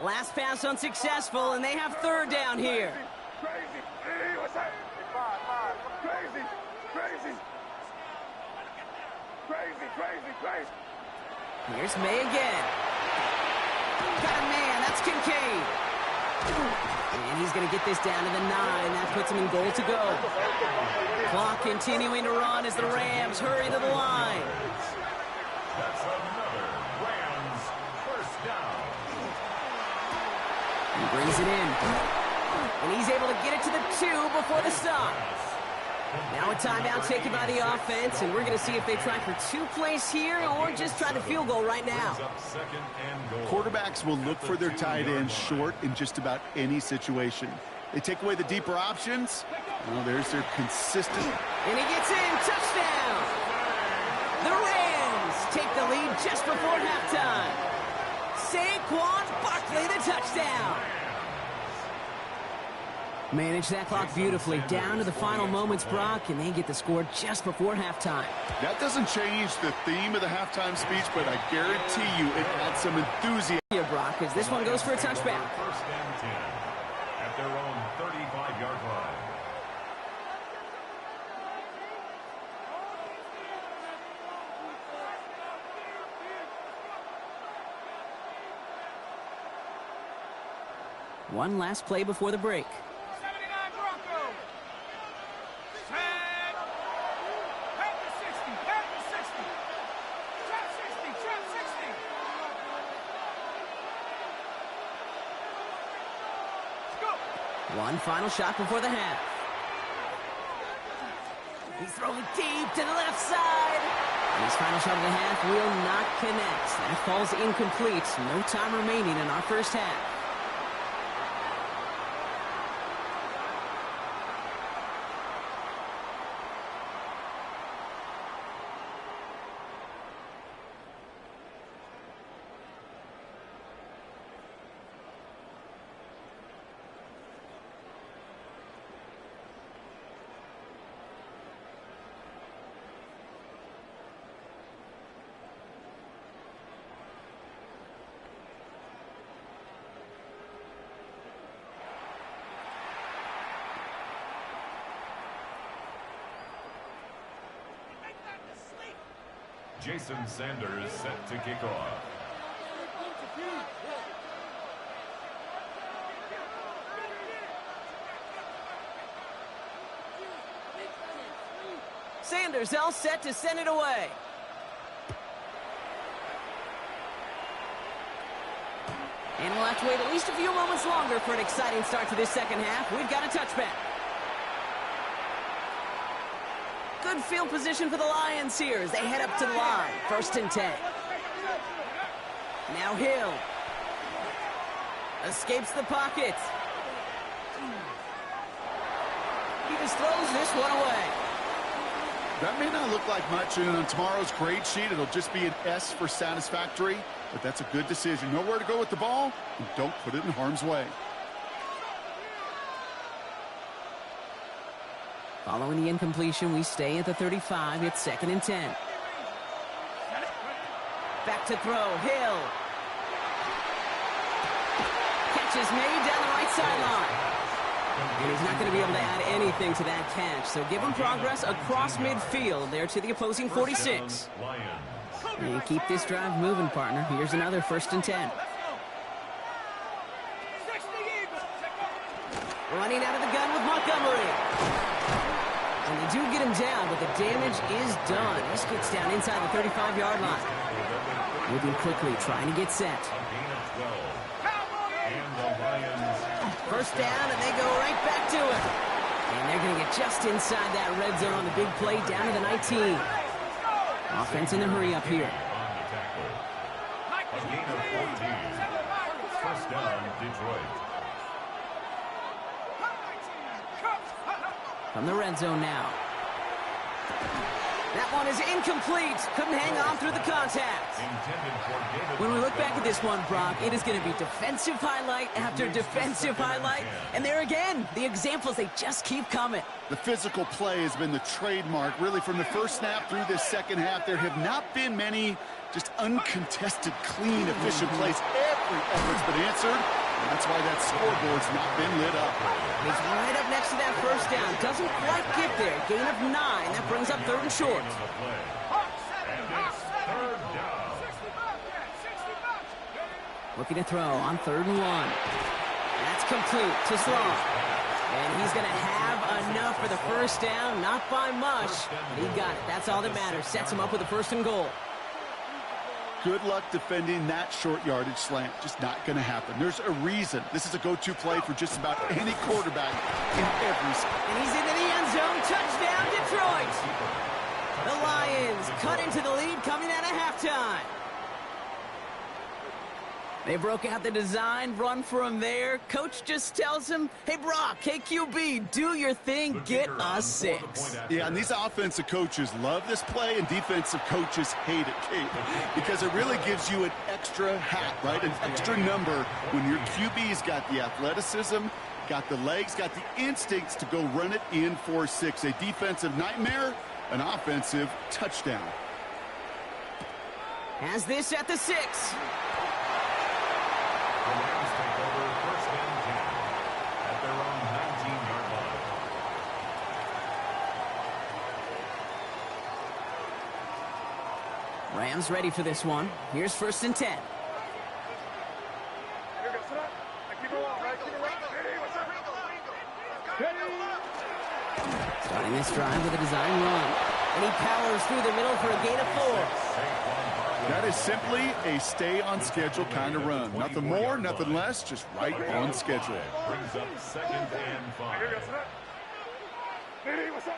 Last pass unsuccessful, and they have third down here. Crazy. Hey, what's that? Crazy. Here's May again. Got a man. That's Kincaid. And he's going to get this down to the 9. That puts him in goal to go. Clock continuing to run as the Rams hurry to the line. That's another Rams first down. He brings it in. And he's able to get it to the 2 before the stop. Now a timeout taken by the offense, and we're going to see if they try for 2 plays here or just try the field goal right now. Quarterbacks will look for their tight ends short in just about any situation. They take away the deeper options. Well, there's their consistent. And he gets in. Touchdown. The Rams take the lead just before halftime. Saquon Barkley, the touchdown. Manage that clock beautifully. Down to the final moments, Brock, and they get the score just before halftime. That doesn't change the theme of the halftime speech, but I guarantee you it adds some enthusiasm. Here, Brock, as this one goes for a touchback. First and 10 at their own 35-yard line. One last play before the break. One final shot before the half. He's throwing deep to the left side. And his final shot of the half will not connect. That falls incomplete. No time remaining in our first half. Jason Sanders set to kick off. Sanders all set to send it away. And we'll have to wait at least a few moments longer for an exciting start to this second half. We've got a touchback. Good field position for the Lions here as they head up to the line. First and 10. Now Hill. Escapes the pocket. He just throws this one away. That may not look like much, and on tomorrow's grade sheet, it'll just be an S for satisfactory, but that's a good decision. Know where to go with the ball, and don't put it in harm's way. Following the incompletion, we stay at the 35. It's second and 10. Back to throw. Hill. Catch is made down the right sideline. And he's not going to be able to add anything to that catch. So give him progress across midfield there to the opposing 46. And keep this drive moving, partner. Here's another first and 10. Running out of the gun with Montgomery. And they do get him down, but the damage is done. This gets down inside the 35-yard line. Moving quickly, trying to get set. First down, and they go right back to it. And they're going to get just inside that red zone on the big play, down to the 19. Offense in the hurry up here. First down, Detroit. From the red zone now. That one is incomplete. Couldn't hang on through the contact. When we look back at this one, Brock, it is going to be defensive highlight after defensive highlight. And there again, the examples, they just keep coming. The physical play has been the trademark. Really, from the first snap through this second half, there have not been many just uncontested, clean, efficient plays. Every effort's been answered. And that's why that scoreboard's not been lit up. He's right up next to that first down. Doesn't quite get there. Gain of 9. That brings up third and short. Looking to throw on third and 1. That's complete to Sloan. And he's going to have enough for the first down. Not by much, but he got it. That's all that matters. Sets him up with a first and goal. good luck defending that short yardage slant. Just not going to happen. There's a reason. This is a go-to play for just about any quarterback in every sport. And he's into the end zone. Touchdown, Detroit. The Lions cut into the lead coming out of halftime. They broke out the design, run for him there. Coach just tells him, hey, Brock, hey, QB, do your thing, get us 6. Yeah, and these offensive coaches love this play, and defensive coaches hate it, Kate, because it really gives you an extra hat, right, an extra number when your QB's got the athleticism, got the legs, got the instincts to go run it in for 6. A defensive nightmare, an offensive touchdown. Has this at the 6. The Rams take over 1st and 10 at their own 19-yard line. Rams ready for this one. Here's 1st and 10. Starting this drive with a design run. And he powers through the middle for a gain of 4. That is simply a stay-on-schedule kind of run. Nothing more, nothing less, just right on schedule. Brings up 2nd and 5. What's up?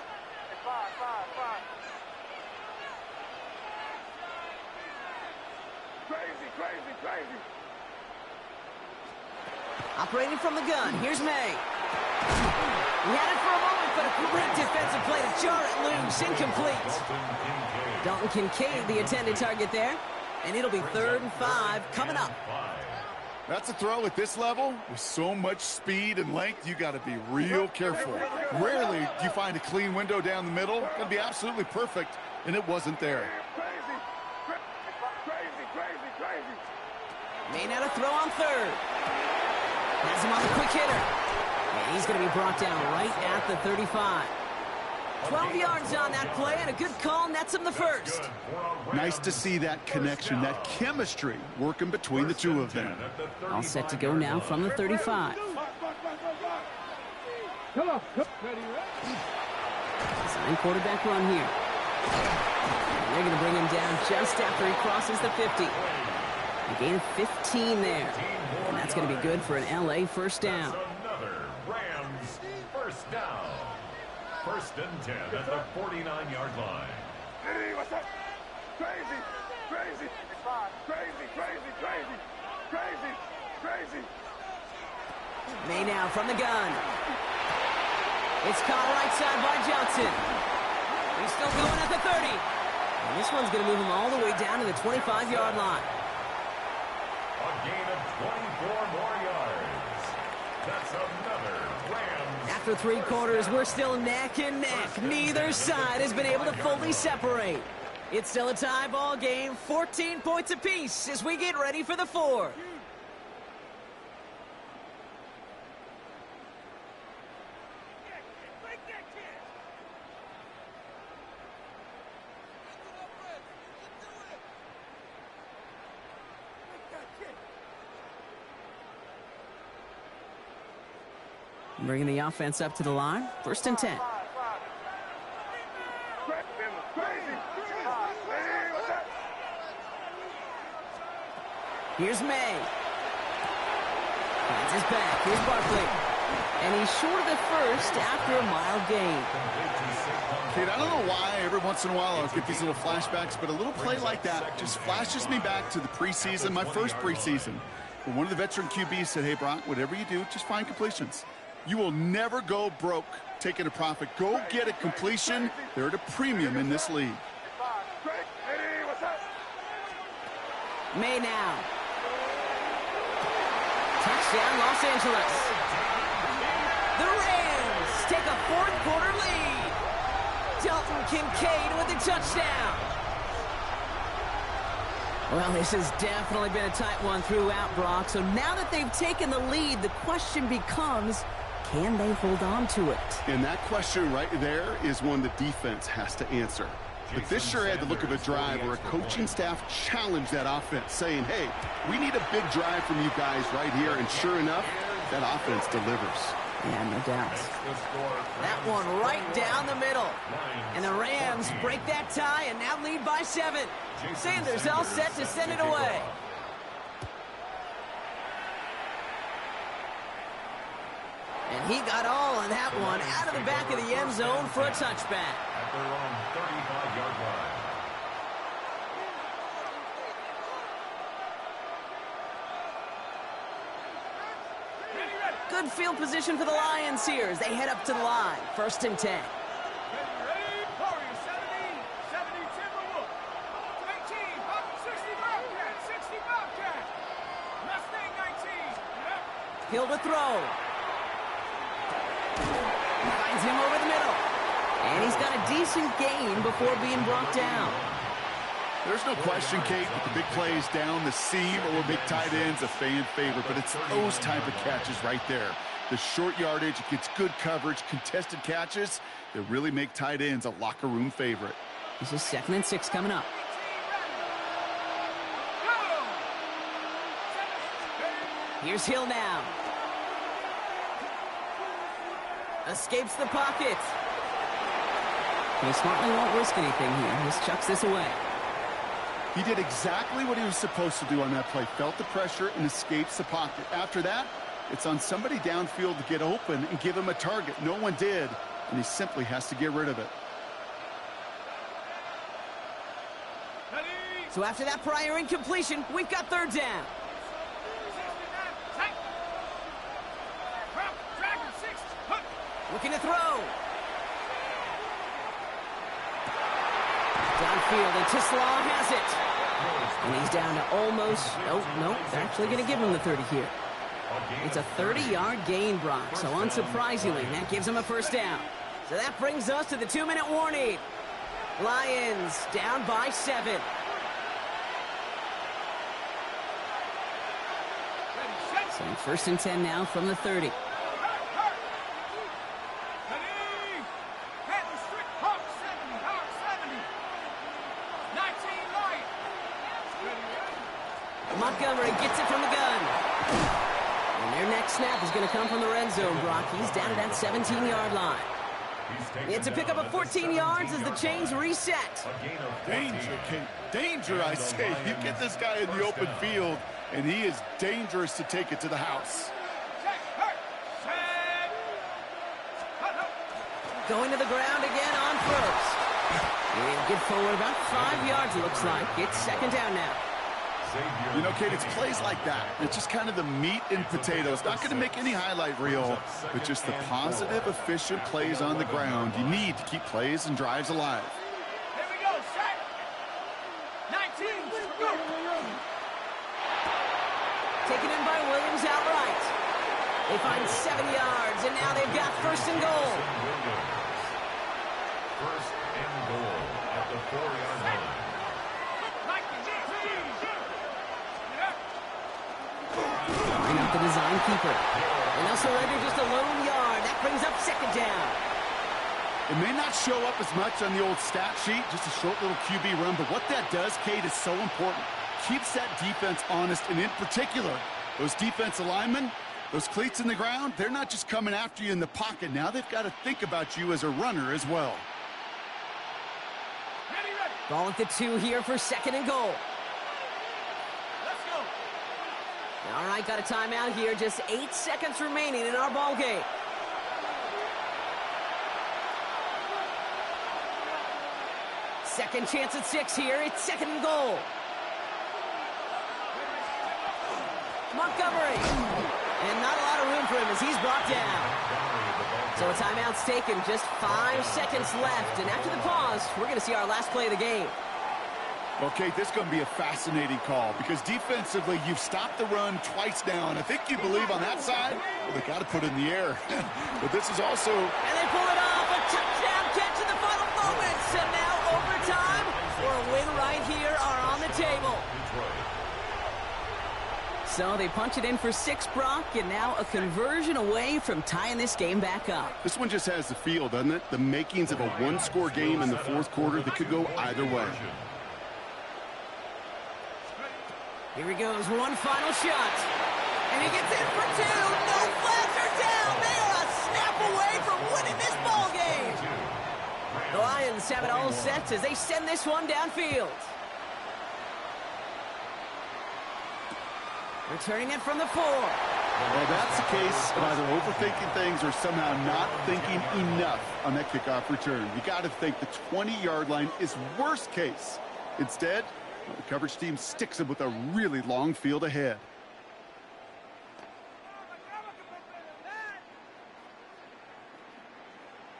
5. Crazy. Operating from the gun, here's May. He had it for a moment, but a great defensive play to jar it loose, incomplete. Dalton Kincaid, the intended target there. And it'll be 3rd and 5 coming up. That's a throw at this level. With so much speed and length, you got to be real careful. Rarely do you find a clean window down the middle. It's going to be absolutely perfect, and it wasn't there. Crazy. May not a throw on 3rd. Has him on the quick hitter. And he's going to be brought down right at the 35. 12 yards on that play, and a good call nets him the 1st. Nice to see that connection, that chemistry working between the two of them. All set to go now from the 35. Design quarterback run here. And they're going to bring him down just after he crosses the 50. A gain of 15 there. And that's going to be good for an LA 1st down. Another Rams 1st down. 1st and 10 at the 49-yard line. What's up? Crazy. May now from the gun. It's caught right side by Johnson. He's still going at the 30. And this one's going to move him all the way down to the 25-yard line. A gain of 24 more yards. That's another Rams. After 3 quarters, we're still neck and neck. Neither side has been able to fully separate. It's still a tie ball game, 14 points apiece as we get ready for the 4th. Bringing the offense up to the line. 1st and 10. Here's May. Finds his back. Here's Barkley. And he's short of the 1st after a mild gain. Kate, I don't know why every once in a while I'll get these little flashbacks, but a little play like that just flashes me back to the preseason, my first preseason. When one of the veteran QBs said, hey, Brock, whatever you do, just find completions. You will never go broke taking a profit. Go get a completion. They're at a premium in this league. May now. Touchdown, Los Angeles. The Rams take a 4th quarter lead. Dalton Kincaid with the touchdown. Well, this has definitely been a tight one throughout, Brock. So now that they've taken the lead, the question becomes, can they hold on to it? And that question right there is one the defense has to answer. But this sure had the look of a drive where a coaching staff challenged that offense, saying, hey, we need a big drive from you guys right here. And sure enough, that offense delivers. Yeah, no doubt. That one right down the middle. And the Rams break that tie and now lead by 7. Sanders all set to send it away. And he got all on that one out of the back of the end zone for a touchback. At their own 35-yard line. Good field position for the Lions here as they head up to the line. 1st and 10. Hill to throw. Finds him over the middle. And he's got a decent gain before being brought down. There's no question, Kate, that the big plays down the seam or big tight ends a fan favorite, but it's those type of catches right there. The short yardage, it gets good coverage, contested catches that really make tight ends a locker room favorite. This is 2nd and 6 coming up. Here's Hill now. Escapes the pocket. He smartly won't risk anything here. Just chucks this away. He did exactly what he was supposed to do on that play. Felt the pressure and escapes the pocket. After that, it's on somebody downfield to get open and give him a target. No one did, and he simply has to get rid of it. So after that prior incompletion, we've got 3rd down. Looking to throw. Downfield, and Tislaw has it. And he's down to almost, nope, they're actually going to give him the 30 here. It's a 30-yard gain, Brock, so unsurprisingly, that gives him a 1st down. So that brings us to the 2-minute warning. Lions down by 7. So 1st and 10 now from the 30. Montgomery gets it from the gun. And their next snap is going to come from the red zone, Brock. He's down to that 17-yard line. It's a pickup of 14 yards as the chains reset. Danger, Kate. Danger, I say. You get this guy in the open field, and he is dangerous to take it to the house. Going to the ground again on first. And get forward about 5 yards, it looks like. It's 2nd down now. You know, Kate, it's plays like that. It's just kind of the meat and potatoes. Not going to make any highlight reel, but just the positive, efficient plays on the ground. You need to keep plays and drives alive. Here we go, set. 19, go. Taken in by Williams outright. They find 7 yards, and now they've got 1st and goal. 1st and goal at the 4-yard line. Line up the design keeper. And they'll surrender just a lone yard. That brings up 2nd down. It may not show up as much on the old stat sheet, just a short little QB run, but what that does, Kate, is so important. Keeps that defense honest, and in particular, those defensive linemen, those cleats in the ground, they're not just coming after you in the pocket. Now they've got to think about you as a runner as well. Ball at the 2 here for 2nd and goal. All right, got a timeout here. Just 8 seconds remaining in our ball game. Second chance at 6 here. It's 2nd and goal. Montgomery. And not a lot of room for him as he's brought down. So a timeout's taken. Just 5 seconds left. And after the pause, we're going to see our last play of the game. Okay, this is going to be a fascinating call because defensively, you've stopped the run twice now, and I think you believe on that side, well, they got to put it in the air. But this is also... And they pull it off, a touchdown catch in the final moments, and now overtime or a win right here are on the table. So they punch it in for 6, Brock, and now a conversion away from tying this game back up. This one just has the feel, doesn't it? The makings of a one-score game in the 4th quarter that could go either way. Here he goes, one final shot. And he gets in for 2. No flags are down. They are a away from winning this ball game. The Lions have it all set as they send this one downfield. Returning it from the 4. Well, that's the case of either overthinking things or somehow not thinking enough on that kickoff return. You got to think the 20-yard line is worst case. Instead, the coverage team sticks him with a really long field ahead.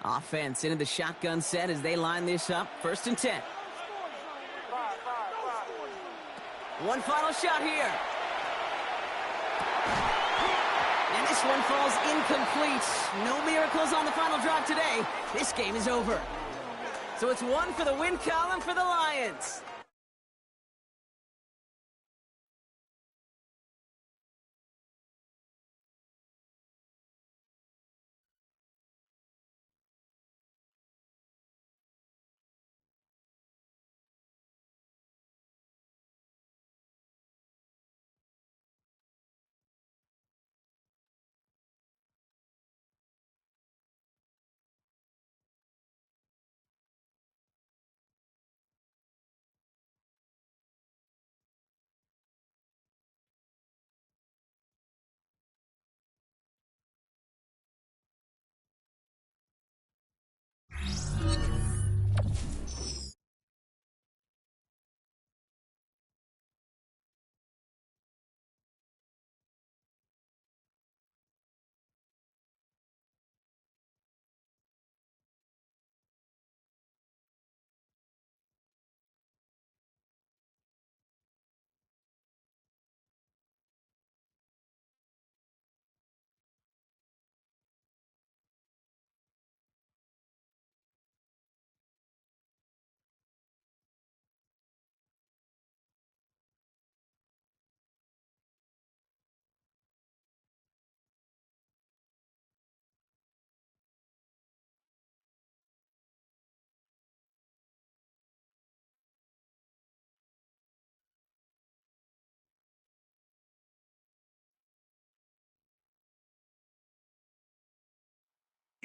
Offense into the shotgun set as they line this up. 1st and 10. One final shot here. And this one falls incomplete. No miracles on the final drive today. This game is over. So it's 1 for the win column for the Lions.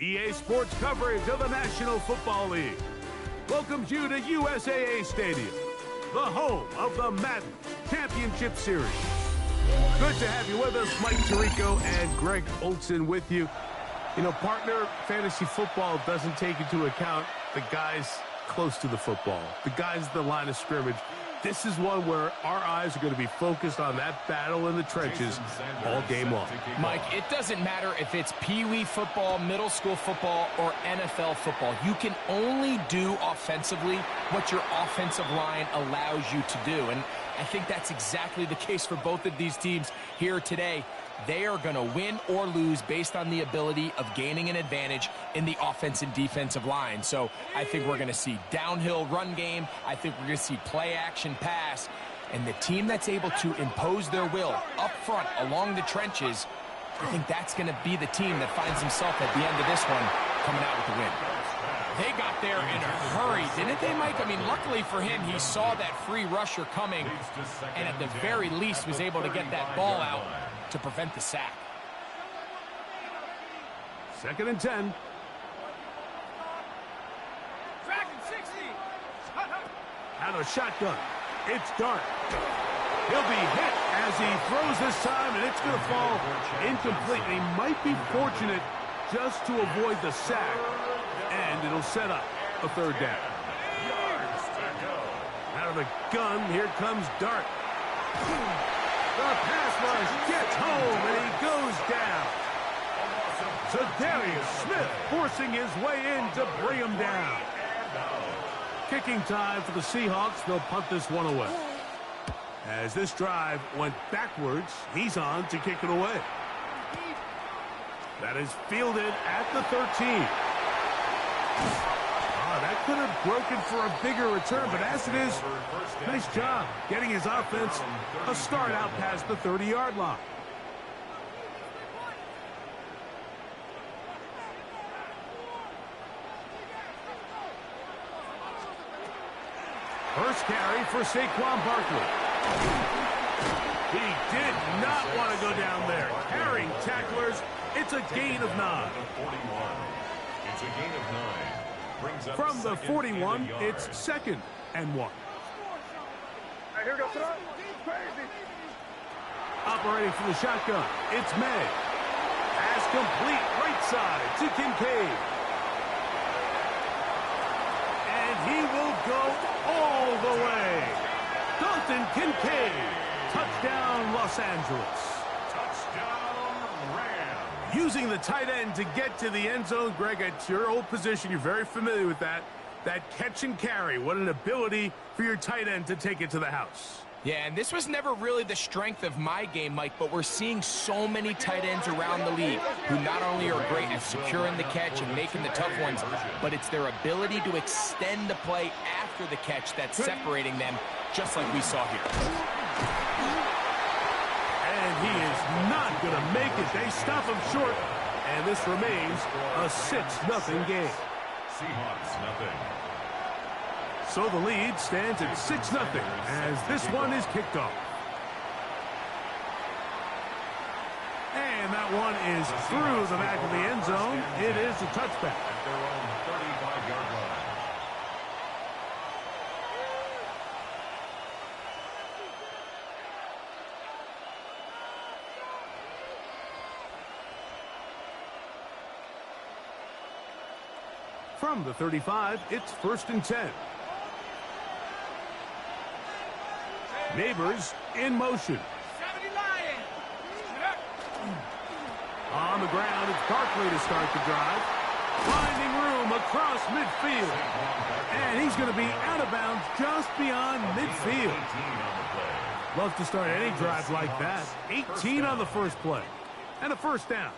EA Sports coverage of the National Football League welcomes you to USAA Stadium, the home of the Madden Championship Series. Good to have you with us. Mike Tirico and Greg Olson with you. You know, partner, fantasy football doesn't take into account the guys close to the football, the guys at the line of scrimmage. This is one where our eyes are going to be focused on that battle in the trenches all game long. Mike, it doesn't matter if it's Pee-wee football, middle school football, or NFL football. You can only do offensively what your offensive line allows you to do. And I think that's exactly the case for both of these teams here today. They are going to win or lose based on the ability of gaining an advantage in the offense and defensive line. So I think we're going to see downhill run game. I think we're going to see play action pass. And the team that's able to impose their will up front along the trenches, I think that's going to be the team that finds himself at the end of this one coming out with the win. They got there in a hurry, didn't they, Mike? I mean, luckily for him, he saw that free rusher coming and at the very least was able to get that ball out to prevent the sack. 2nd and 10. Out of a shotgun. It's Dart. He'll be hit as he throws this time, and it's going to fall incomplete. He might be fortunate just to avoid the sack, and it'll set up a 3rd down. Out of the gun, here comes Dart. The pass rush gets home, and he goes down. Zadarius Smith forcing his way in to bring him down. Kicking time for the Seahawks. They'll punt this one away. As this drive went backwards, he's on to kick it away. That is fielded at the 13. That could have broken for a bigger return, but as it is, nice job getting his offense a start out past the 30-yard line. First carry for Saquon Barkley. He did not want to go down there. Carrying tacklers It's a gain of 9. It's a gain of 9. Brings up From the 41, it's 2nd and 1. Hey, here we go, son. Crazy. Operating from the shotgun, it's May. Pass complete right side to Kincaid. And he will go all the way. Dalton Kincaid. Touchdown, Los Angeles. Touchdown, Rams. Using the tight end to get to the end zone. Greg, it's your old position. You're very familiar with that. That catch and carry. What an ability for your tight end to take it to the house. Yeah, and this was never really the strength of my game, Mike, but we're seeing so many tight ends around the league who not only are great at securing the catch and making the tough ones, but it's their ability to extend the play after the catch that's separating them, just like we saw here. And he is not going to make it. They stop him short, and this remains a 6-0 game. Seahawks, nothing. So the lead stands at 6-0 as this one is kicked off. And that one is through the back of the end zone. It is a touchback. At their own 35-yard line. From the 35, it's 1st and 10. Neighbors in motion. On the ground, it's Barkley to start the drive. Finding room across midfield. And he's going to be out of bounds just beyond midfield. Love to start any drive like that. 18 on the first play. And a 1st down.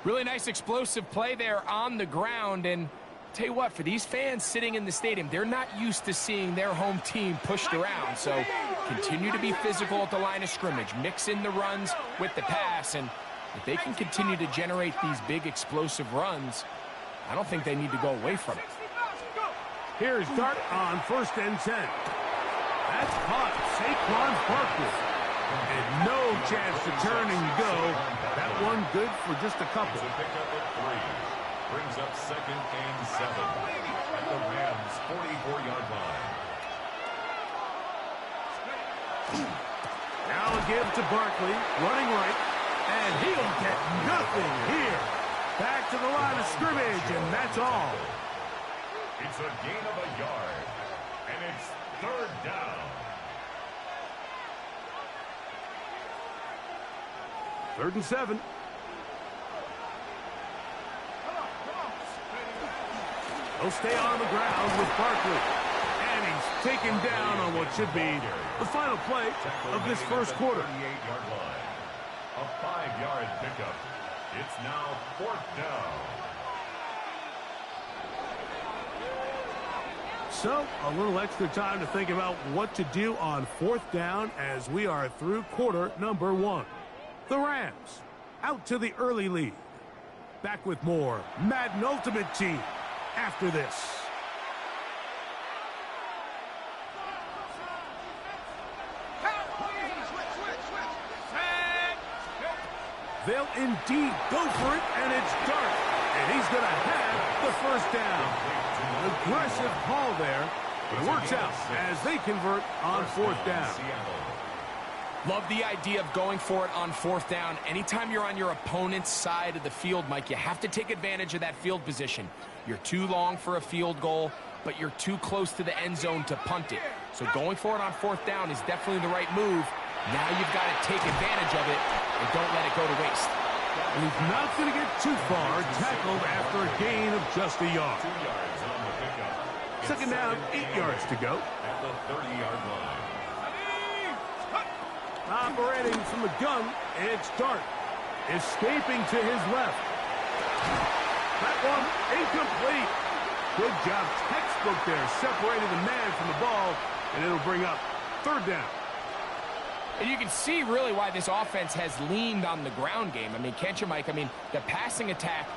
Really nice explosive play there on the ground, and tell you what, for these fans sitting in the stadium, they're not used to seeing their home team pushed around, so continue to be physical at the line of scrimmage, mix in the runs with the pass, and if they can continue to generate these big explosive runs, I don't think they need to go away from it. Here's Dart on 1st and 10. That's caught. Saquon Barkley. And no chance to turn and go. That one good for just a couple. It's a pickup at 3. Brings up 2nd and 7 at the Rams' 44-yard line. Now a give to Barkley, running right, and he'll get nothing here. Back to the line of scrimmage, and that's all. It's a gain of a yard, and it's 3rd down. 3rd and 7. He'll stay on the ground with Barkley. And he's taken down on what should be the final play of this first quarter. 38-yard line. A 5-yard pickup. It's now 4th down. So, a little extra time to think about what to do on 4th down as we are through quarter number 1. The Rams out to the early lead. Back with more Madden Ultimate Team after this. They'll indeed go for it, and it's Dart. And he's going to have the 1st down. An aggressive call there, but it works out as they convert on 4th down. Love the idea of going for it on 4th down. Anytime you're on your opponent's side of the field, Mike, you have to take advantage of that field position. You're too long for a field goal, but you're too close to the end zone to punt it. So going for it on 4th down is definitely the right move. Now you've got to take advantage of it and don't let it go to waste. And he's not going to get too far, tackled after a gain of just a yard. 2 yards on the pickup. 2nd down, 8 yards to go. At the 30-yard line. Operating from the gun, it's Dart. Escaping to his left. That one incomplete. Good job, textbook there, separating the man from the ball, and it'll bring up 3rd down. And you can see really why this offense has leaned on the ground game. I mean, can't you, Mike? I mean, the passing attack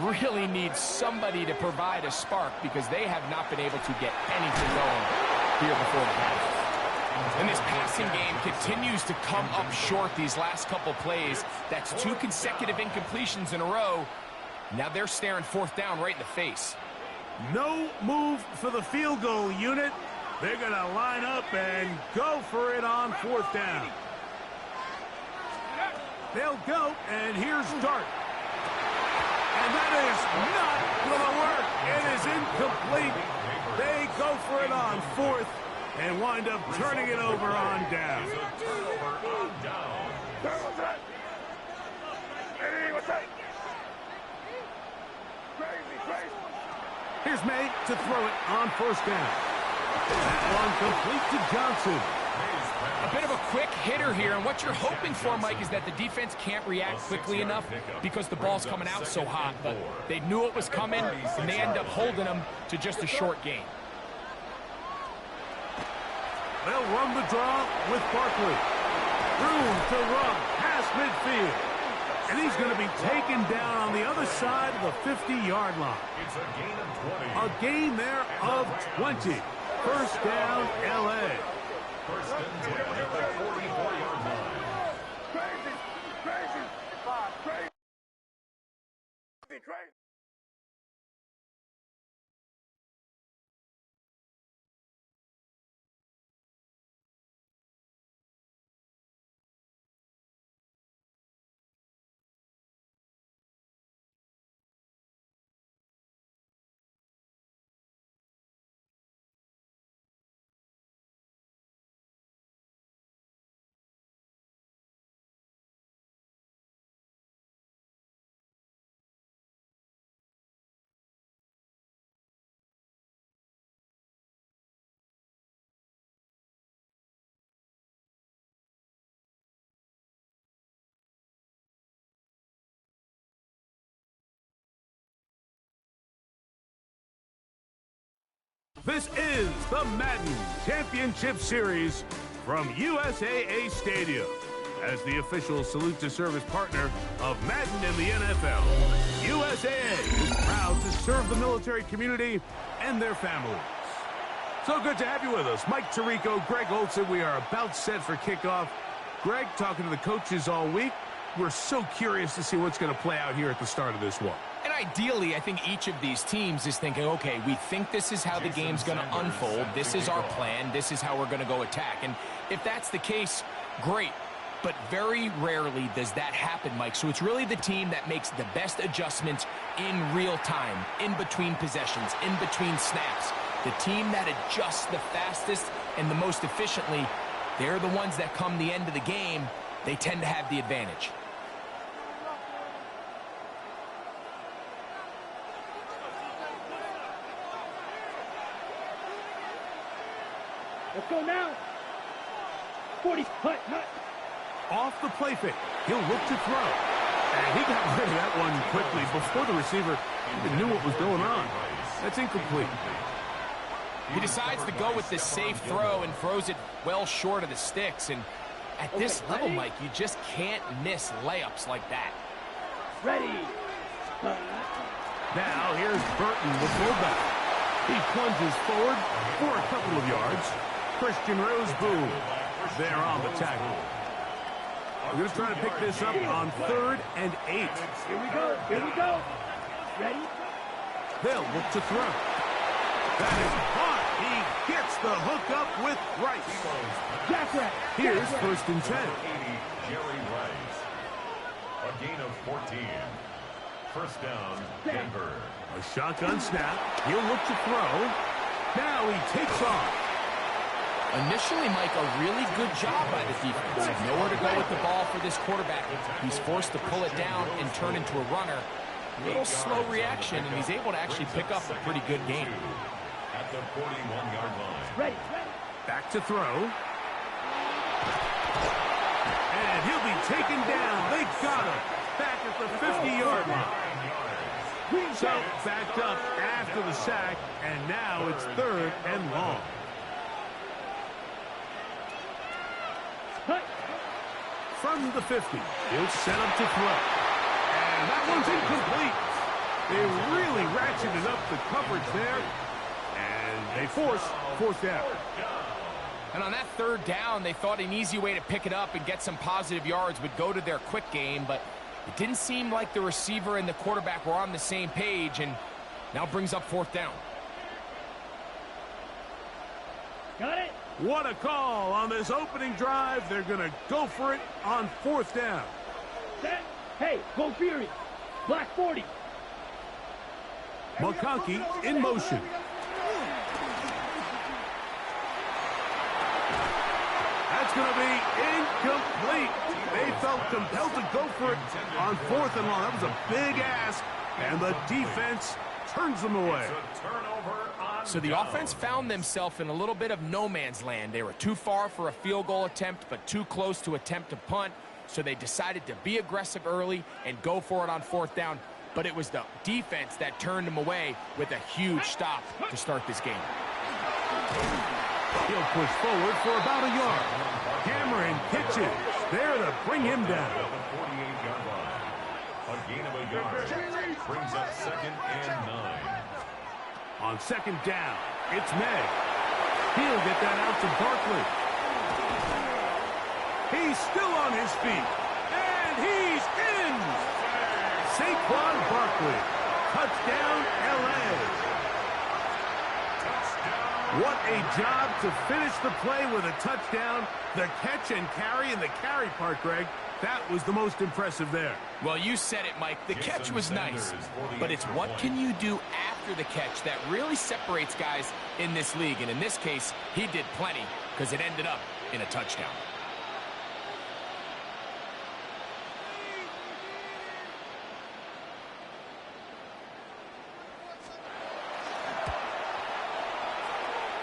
really needs somebody to provide a spark because they have not been able to get anything going here before the half. And this passing game continues to come up short these last couple plays. That's 2 consecutive incompletions in a row. Now they're staring 4th down right in the face. No move for the field goal unit. They're going to line up and go for it on 4th down. They'll go, and here's Dart. And that is not going to work. It is incomplete. They go for it on 4th and wind up turning it over on down. Here's May to throw it on 1st down. That one complete to Johnson. A bit of a quick hitter here, and what you're hoping for, Mike, is that the defense can't react quickly enough because the ball's coming out so hot. But they knew it was coming, and they end up holding them to just a short gain. They'll run the draw with Barkley. Room to run past midfield. And he's going to be taken down on the other side of the 50-yard line. It's a gain of 20. A gain there of 20. 1st down, L.A. 1st and 10 at the 44-yard line. Crazy, crazy, crazy, crazy. This is the Madden Championship Series from USAA Stadium. As the official salute to service partner of Madden and the NFL, USAA is proud to serve the military community and their families. So good to have you with us. Mike Tirico, Greg Olson, we are about set for kickoff. Greg, talking to the coaches all week. We're so curious to see what's going to play out here at the start of this one. And ideally, I think each of these teams is thinking, okay, we think this is how the game's going to unfold. This is our plan. This is how we're going to go attack. And if that's the case, great. But very rarely does that happen, Mike. So it's really the team that makes the best adjustments in real time, in between possessions, in between snaps. The team that adjusts the fastest and the most efficiently, they're the ones that come the end of the game. They tend to have the advantage. Let's go now. 40. Hut. Off the play fake. He'll look to throw. And he got rid of that one quickly before the receiver even knew what was going on. That's incomplete. He decides to go with this safe throw and throws it well short of the sticks. And at this level, Mike, you just can't miss layups like that. Ready. Now here's Burton, the fullback. He plunges forward for a couple of yards. Christian Roseboom there on the tackle. We're going to try to pick this up on 3rd and 8. Here we go. Here we go. Ready? They'll look to throw. That is hot. He gets the hook up with Rice. Jackrack. Here's 1st and 10. Jerry Rice. A gain of 14. 1st down, Denver. A shotgun snap. He'll look to throw. Now he takes off. Initially, Mike, a really good job by the defense. Nowhere to go with the ball for this quarterback. He's forced to pull it down and turn into a runner. A little slow reaction, and he's able to actually pick up a pretty good game. At the 41-yard line. Ready. Back to throw. And he'll be taken down. They got him. Back at the 50-yard line. So backed up after the sack, and now it's 3rd and long. From the 50, he'll set up to throw. And that one's incomplete. They really ratcheted up the coverage there, and they force 4th down. And on that third down, they thought an easy way to pick it up and get some positive yards would go to their quick game, but it didn't seem like the receiver and the quarterback were on the same page, and now brings up fourth down. Got it. What a call on this opening drive. They're going to go for it on fourth down. Set. Hey, go Fury. Black 40. McConkey in motion. That's going to be incomplete. They felt compelled to go for it on fourth and long. That was a big ask, and the defense turns them away. So the offense found themselves in a little bit of no man's land. They were too far for a field goal attempt, but too close to attempt a punt. So they decided to be aggressive early and go for it on fourth down. But it was the defense that turned them away with a huge stop to start this game. He'll push forward for about a yard. Cameron pitches there to bring him down. A gain of a yard brings up 2nd and 9. On second down, it's May. He'll get that out to Barkley. He's still on his feet, and he's in. Saquon Barkley, touchdown LA. What a job to finish the play with a touchdown. The catch and carry, and the carry part, Greg, that was the most impressive there. Well, you said it, Mike. The catch was nice, but it's what can you do after the catch that really separates guys in this league. And in this case, he did plenty because it ended up in a touchdown.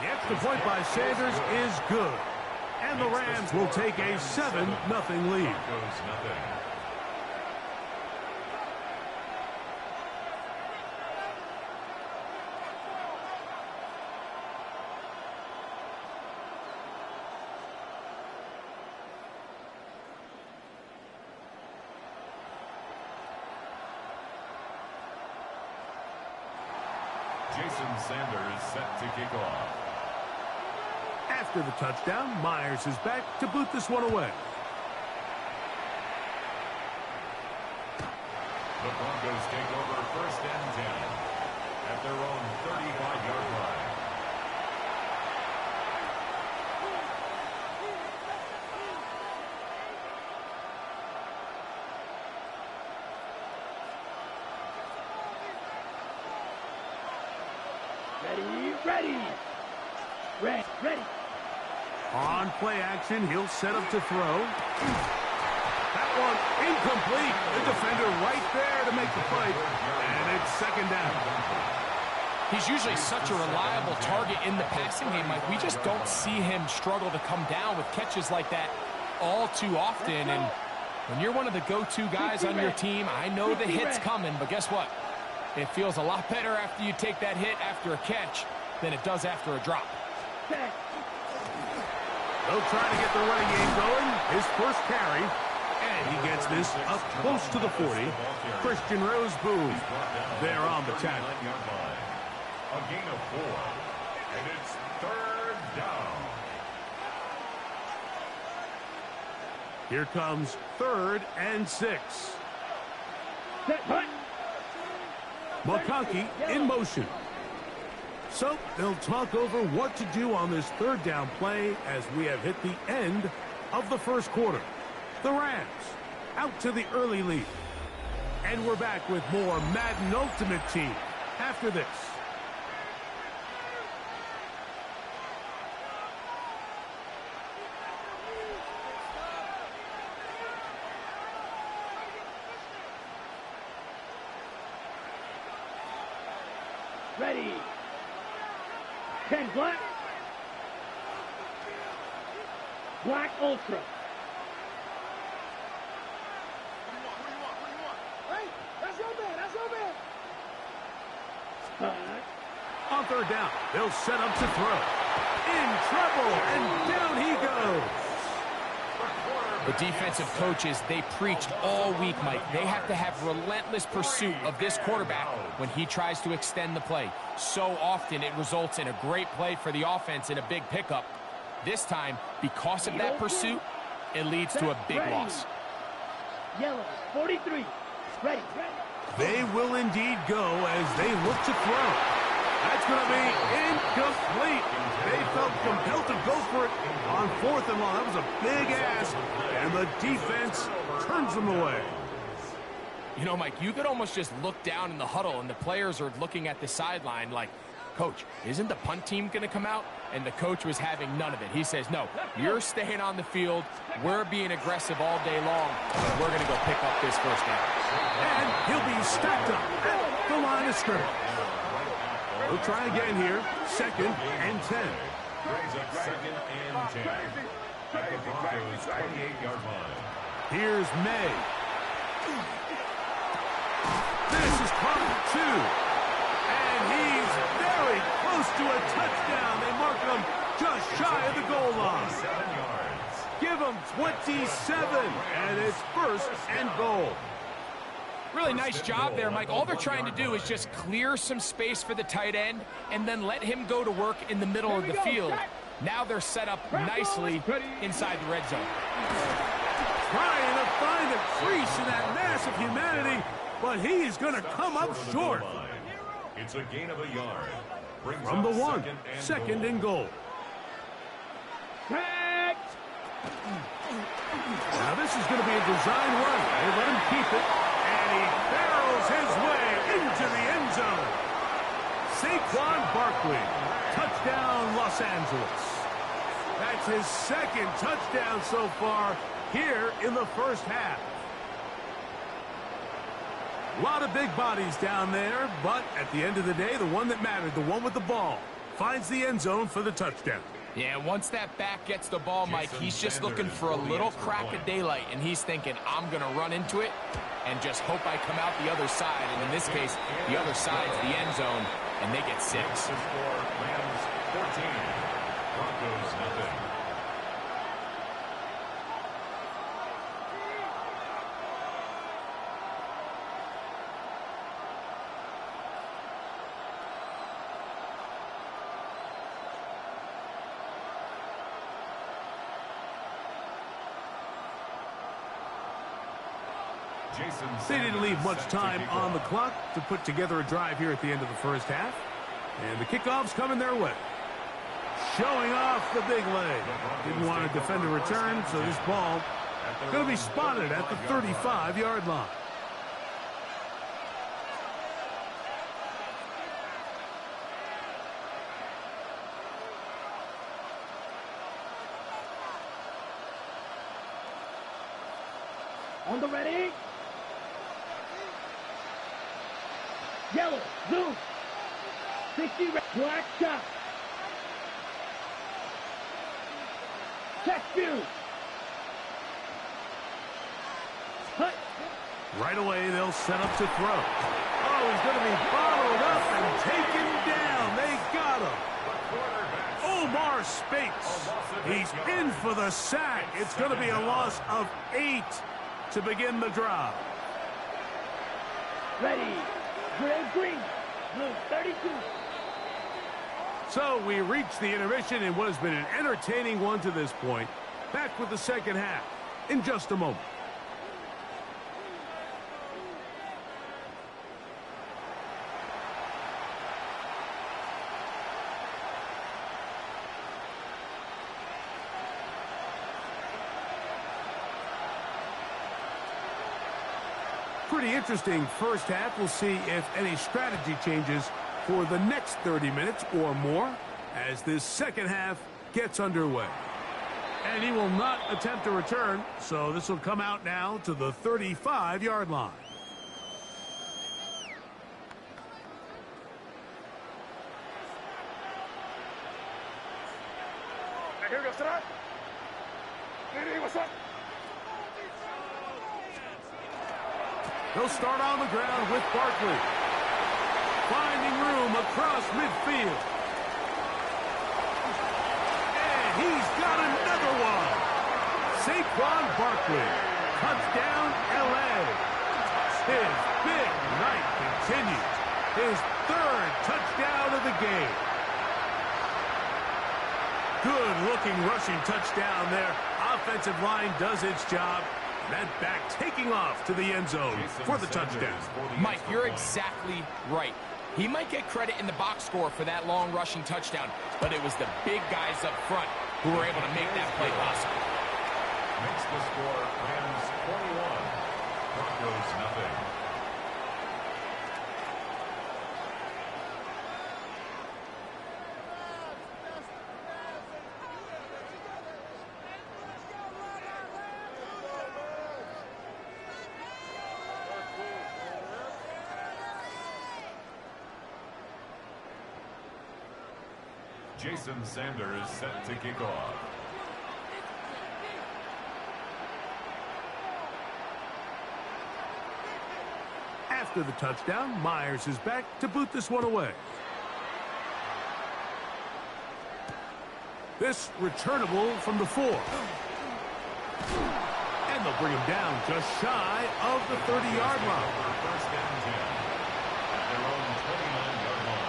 The extra point by Sanders is good. And the Rams will take a 7-0 lead. Jason Sanders set to kick off. After the touchdown, Myers is back to boot this one away. The Broncos take over 1st and 10 at their own 35-yard line. Ready. On play action, he'll set up to throw. That one incomplete. The defender right there to make the play. And it's 2nd down. He's usually such a reliable target in the passing game, Mike. We just don't see him struggle to come down with catches like that all too often. And when you're one of the go-to guys on your team, I know the hit's coming, but guess what? It feels a lot better after you take that hit after a catch than it does after a drop. They'll try to get the running game going. His first carry. And he gets this up close to the 40. Christian Roseboom there on the tackle. A gain of 4. And it's 3rd down. Here comes 3rd and 6. Set, punt. McConkey in motion. So they'll talk over what to do on this 3rd down play as we have hit the end of the first quarter. The Rams out to the early lead. And we're back with more Madden Ultimate Team after this. Ready. 10 black. Black Ultra. Hey, that's your man. That's your man. On 3rd down, they'll set up to throw. In trouble, and down he goes. The defensive coaches, they preached all week, Mike. They have to have relentless pursuit of this quarterback when he tries to extend the play. So often it results in a great play for the offense and a big pickup. This time, because of that pursuit, it leads to a big loss. Yellow, 43. Ready. They will indeed go as they look to throw. That's going to be incomplete. They felt compelled to go for it on 4th and long. That was a big ask, and the defense turns them away. You know, Mike, you could almost just look down in the huddle, and the players are looking at the sideline like, Coach, isn't the punt team going to come out? And the coach was having none of it. He says, no, you're staying on the field. We're being aggressive all day long, and we're going to go pick up this first down. And he'll be stacked up at the line of scrimmage. We'll try again here. 2nd and 10. Brings up 2nd and 10 at the Broncos' 28-yard line. Here's May. This is caught 2. And he's very close to a touchdown. They mark him just shy of the goal line. 7 yards. Give him 27, and it's 1st and goal. Really nice job there, Mike. All they're trying to do is just clear some space for the tight end and then let him go to work in the middle of the field. Now they're set up nicely inside the red zone. Trying to find a crease in that mass of humanity, but he is going to come up short. It's a gain of a yard. Brings From the up 1, 2nd and goal. Now this is going to be a design run. They let him keep it, and he barrels his way into the end zone. Saquon Barkley, touchdown Los Angeles. That's his 2nd touchdown so far here in the first half. A lot of big bodies down there, but at the end of the day, the one that mattered, the one with the ball, finds the end zone for the touchdown. Yeah, once that back gets the ball, Mike, he's just looking for a little crack of daylight, and he's thinking, I'm going to run into it and just hope I come out the other side. And in this case, the other side's the end zone, and they get 6. Rams 14, Broncos nothing. They didn't leave much time on the clock to put together a drive here at the end of the first half. And the kickoff's coming their way. Showing off the big leg. Didn't want to defend a return, so this ball going to be spotted at the 35-yard line. On the ready. Yellow, zoom. 60, black shot. Check view. Hut. Right away, they'll set up to throw. Oh, he's going to be followed up and taken down. They got him. Omar Speights. He's in for the sack. It's going to be a loss of 8 to begin the drive. Ready. Gray green. Blue 32. So we reach the intermission in what has been an entertaining one to this point. Back with the second half in just a moment. Pretty interesting first half. We'll see if any strategy changes for the next 30 minutes or more as this second half gets underway. And he will not attempt a return, so this will come out now to the 35-yard line. Here we go, sit up. What's up? He'll start on the ground with Barkley. Finding room across midfield. And he's got another one. Saquon Barkley. Touchdown, L.A. His big night continues. His third touchdown of the game. Good-looking rushing touchdown there. Offensive line does its job. That back taking off to the end zone for the touchdown. Mike, you're exactly right. He might get credit in the box score for that long rushing touchdown, but it was the big guys up front who were able to make that play possible. Makes the score Rams 21, Broncos nothing. Jason Sanders set to kick off. After the touchdown, Myers is back to boot this one away. This returnable from the 4. And they'll bring him down just shy of the 30-yard line. First and 10 at their own 29-yard line.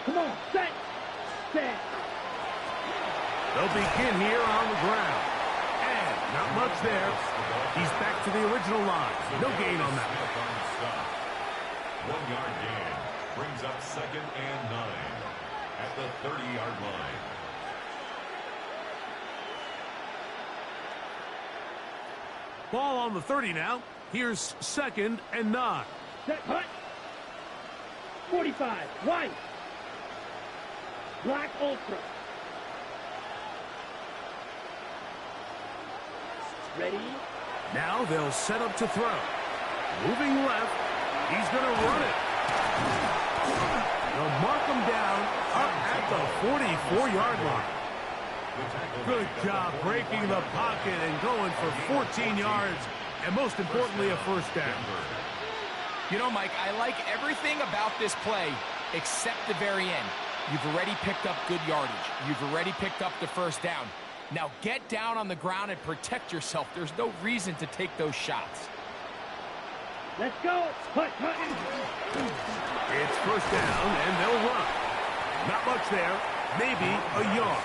Come on, set. They'll begin here on the ground. And not much there. He's back to the original line. No gain on that. 1 yard gain brings up 2nd and 9 at the 30-yard line. Ball on the 30 now. Here's 2nd and 9. Set, hut. 45, white. Black Ultra. Ready? Now they'll set up to throw. Moving left. He's going to run it. They'll mark him down up at the 44-yard line. Good job breaking the pocket and going for 14 yards. And most importantly, a first down. You know, Mike, I like everything about this play except the very end. You've already picked up good yardage. You've already picked up the first down. Now get down on the ground and protect yourself. There's no reason to take those shots. Let's go. Hut. It's first down, and they'll run. Not much there. Maybe a yard.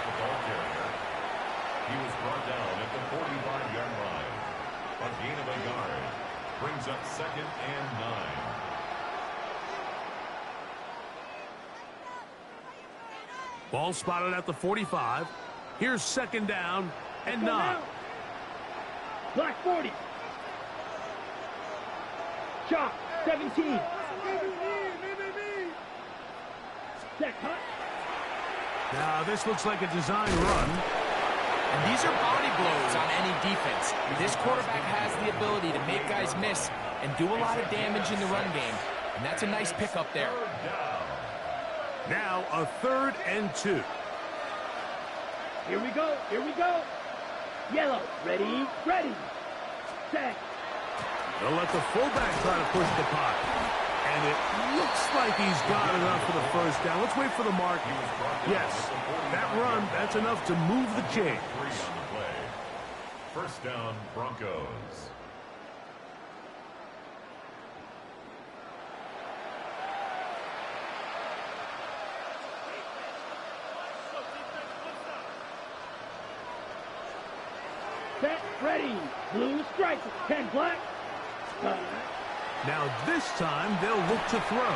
He was brought down at the 45-yard line. A gain of a yard brings up 2nd and 9. Ball spotted at the 45. Here's 2nd down and 9. Black 40. Chop, 17. Set, hut. Now, this looks like a design run. And these are body blows on any defense. This quarterback has the ability to make guys miss and do a lot of damage in the run game. And that's a nice pickup there. Now a 3rd and 2. Here we go. Yellow, ready, set. They'll let the fullback try to push the pocket. And it looks like he's got enough for the first down. Let's wait for the mark. Yes, that run, that's enough to move the chains. First down, Broncos. Set, ready. Blue strike, 10 black. Now this time they'll look to throw.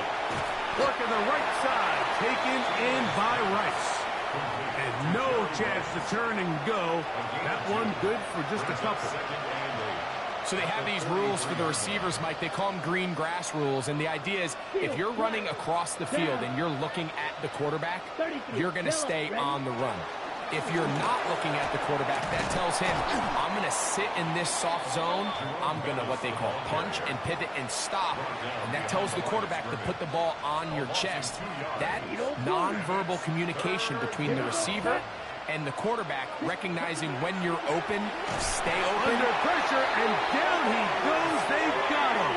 Working the right side, taken in by Rice. And no chance to turn and go. That one good for just a couple. So they have these rules for the receivers, Mike. They call them green grass rules. And the idea is if you're running across the field and you're looking at the quarterback, you're going to stay on the run. If you're not looking at the quarterback, that tells him, I'm going to sit in this soft zone. I'm going to what they call punch and pivot and stop. And that tells the quarterback to put the ball on your chest. That nonverbal communication between the receiver and the quarterback, recognizing when you're open, stay open. Under pressure, and down he goes. They've got him.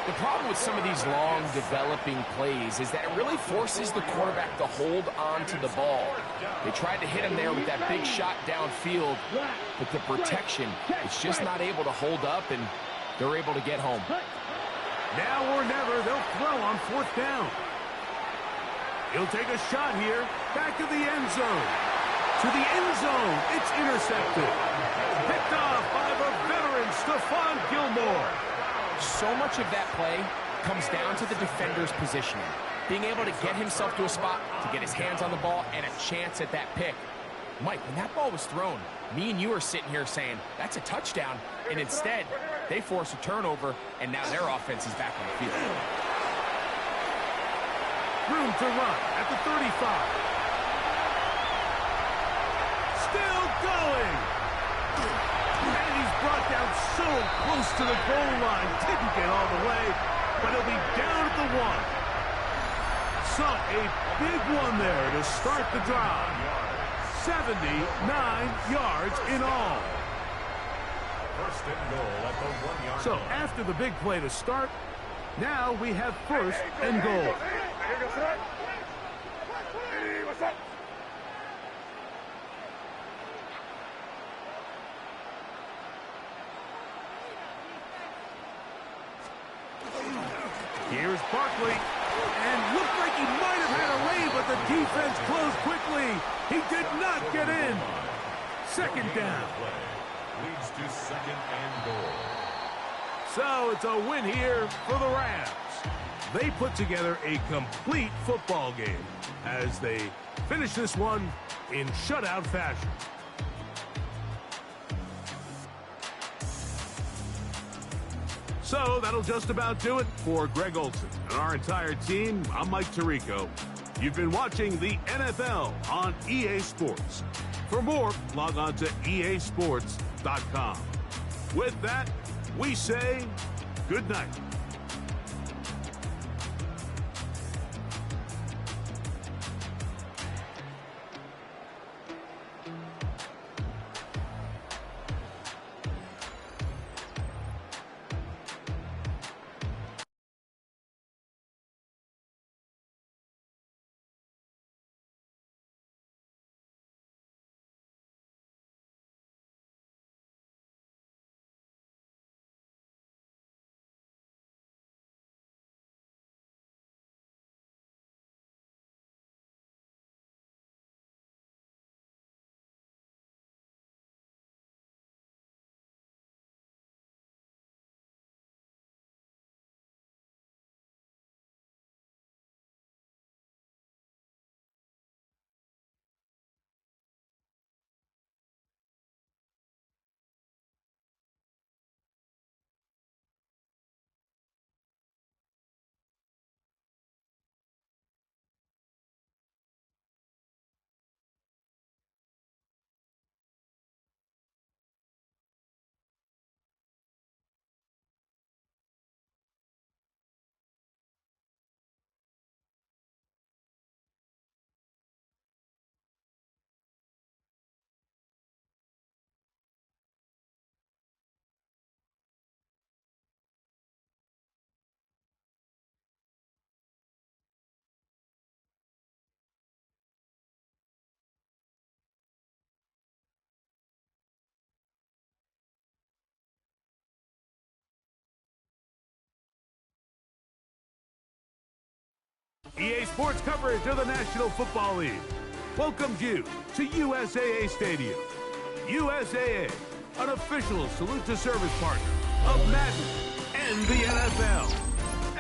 The problem with some of these long developing plays is that it really forces the quarterback to hold on to the ball. They tried to hit him there with that big shot downfield, but the protection is just not able to hold up, and they're able to get home. Now or never, they'll throw on 4th down. He'll take a shot here. Back to the end zone. To the end zone. It's intercepted. Picked off by the veteran, Stephon Gilmore. So much of that play comes down to the defender's positioning. Being able to get himself to a spot, to get his hands on the ball, and a chance at that pick. Mike, when that ball was thrown, me and you are sitting here saying, that's a touchdown. And instead, they force a turnover, and now their offense is back on the field. Room to run at the 35. Still going. And he's brought down so close to the goal line. Didn't get all the way, but he'll be down at the 1. So a big one there to start the drive. 79 yards in all. First and goal at the 1-yard So line. after the big play to start, now we have first and goal. Here's Barkley, and looked like he might have had a lead, but the defense closed quickly. He did not get in. Second down. Leads to second and goal. So it's a win here for the Rams. They put together a complete football game as they finish this one in shutout fashion. So that'll just about do it for Greg Olsen and our entire team. I'm Mike Tirico. You've been watching the NFL on EA Sports. For more, log on to easports.com. With that, we say good night. EA Sports coverage of the National Football League welcomes you to USAA Stadium. USAA, an official salute-to-service partner of Madden and the NFL.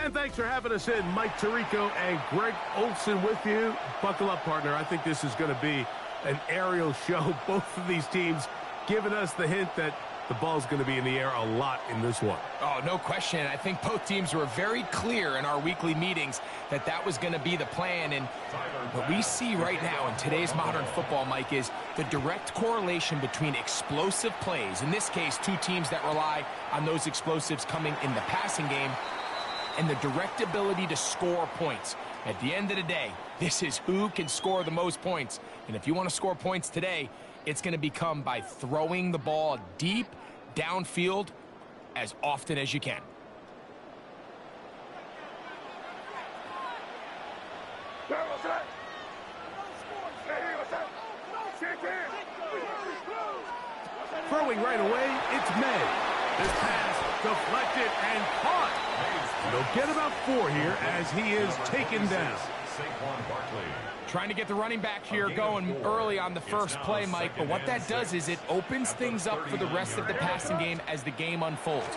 And thanks for having us in, Mike Tirico and Greg Olsen with you. Buckle up, partner. I think this is going to be an aerial show. Both of these teams giving us the hint that the ball's going to be in the air a lot in this one. Oh, no question. I think both teams were very clear in our weekly meetings that that was going to be the plan. And what we see right now in today's modern football, Mike, is the direct correlation between explosive plays, in this case, two teams that rely on those explosives coming in the passing game, and the direct ability to score points. At the end of the day, this is who can score the most points. And if you want to score points today, it's going to become by throwing the ball deep downfield as often as you can. Throwing right away, it's May. This pass deflected and caught. They'll get about 4 here as he is taken down. Trying to get the running back here going early on the first play, Mike, but what that does is it opens things up for the rest of the passing game as the game unfolds.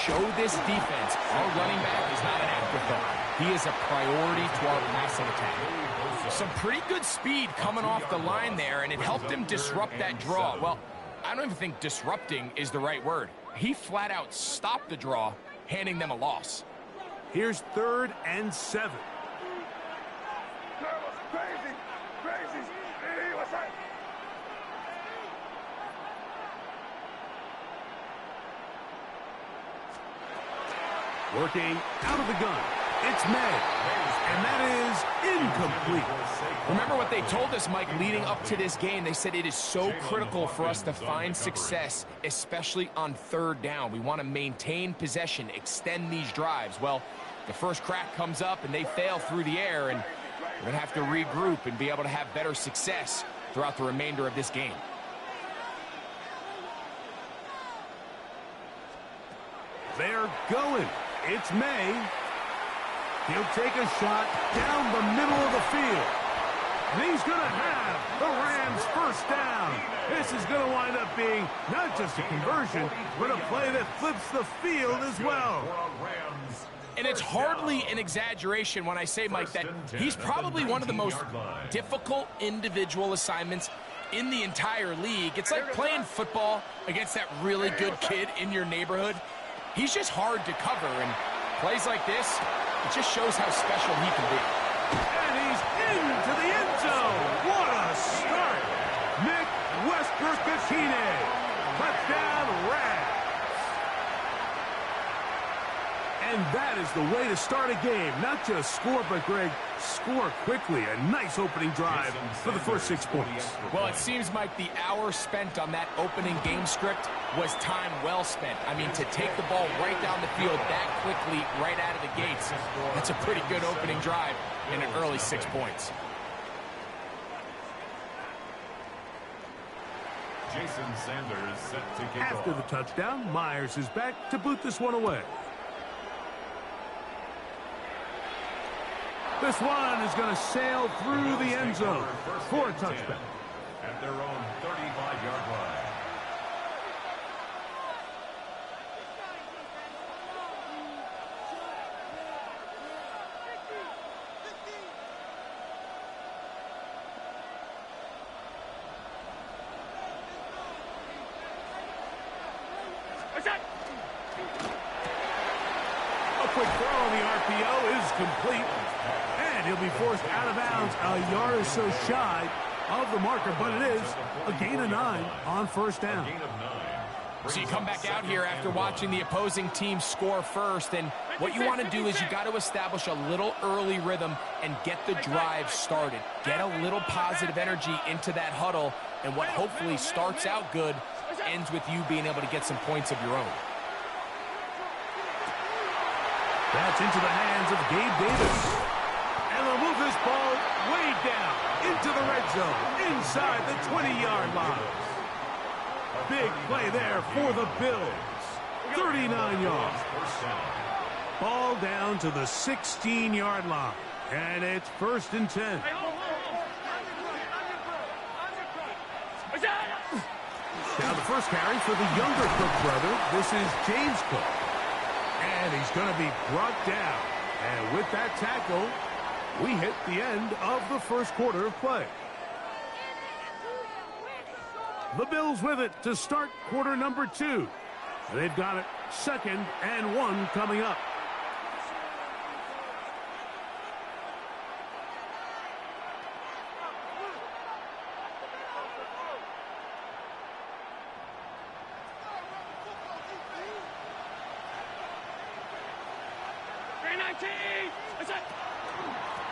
Show this defense our running back is not an afterthought. He is a priority to our passing attack. Some pretty good speed coming off the line there, and it helped him disrupt that draw. Well, I don't even think disrupting is the right word. He flat out stopped the draw, handing them a loss. Here's 3rd and 7. Working out of the gun. It's May. And that is incomplete. Remember what they told us, Mike, leading up to this game. They said it is so critical for us to find success, especially on 3rd down. We want to maintain possession, extend these drives. Well, the first crack comes up and they fail through the air, and we're going to have to regroup and be able to have better success throughout the remainder of this game. They're going. It's May. He'll take a shot down the middle of the field. And he's going to have the Rams first down. This is going to wind up being not just a conversion, but a play that flips the field as well. And it's hardly an exaggeration when I say, Mike, that he's probably one of the most difficult individual assignments in the entire league. It's like playing football against that really good kid in your neighborhood. He's just hard to cover, and plays like this, it just shows how special he can be. And he's into the end zone. What a start. Nick Westbrook-Akine. Touchdown, Rams. And that is the way to start a game. Not just score, but, Greg, score quickly. A nice opening drive for the first 6 points. Well, it seems like the hour spent on that opening game script was time well spent. I mean, to take the ball right down the field that quickly, right out of the gates, that's a pretty good opening drive in an early 6 points. Jason Sanders set to kick After off. the touchdown, Myers is back to boot this one away. This one is going to sail through the end zone for a touchdown. At their own 35-yard line. A quick throw on the RPO is complete. And he'll be forced out of bounds a yard or so shy of the marker, but it is a gain of 9 on first down. So you come back out here after watching the opposing team score first, and what you want to do is you got to establish a little early rhythm and get the drive started. Get a little positive energy into that huddle, and what hopefully starts out good ends with you being able to get some points of your own. That's into the hands of Gabe Davis. And they'll move this ball way down into the red zone, inside the 20-yard line. Big play there for the Bills. 39 yards. Ball down to the 16-yard line. And it's 1st and 10. Now the first carry for the younger Cook brother. This is James Cook. And he's going to be brought down. And with that tackle, we hit the end of the first quarter of play. The Bills with it to start quarter number 2. They've got it 2nd and 1 coming up.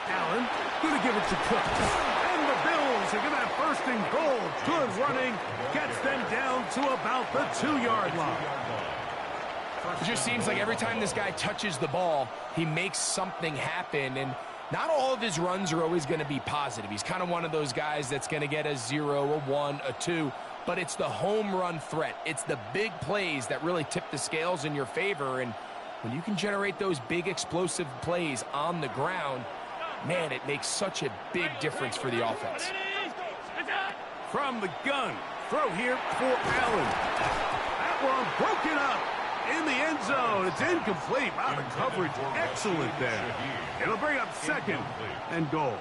Allen going to give it to Cook. And the Bills are going to have 1st and goal. Good running. Gets them down to about the 2-yard line. It just seems like every time this guy touches the ball, he makes something happen. And Not all of his runs are always going to be positive. He's kind of one of those guys that's going to get a 0, a 1, a 2, but it's the home run threat. It's the big plays that really tip the scales in your favor, and when you can generate those big explosive plays on the ground, man, it makes such a big difference for the offense. From the gun, throw here for Allen. That one broken up in the end zone. It's incomplete. Wow, the coverage excellent there. It'll bring up second and goal.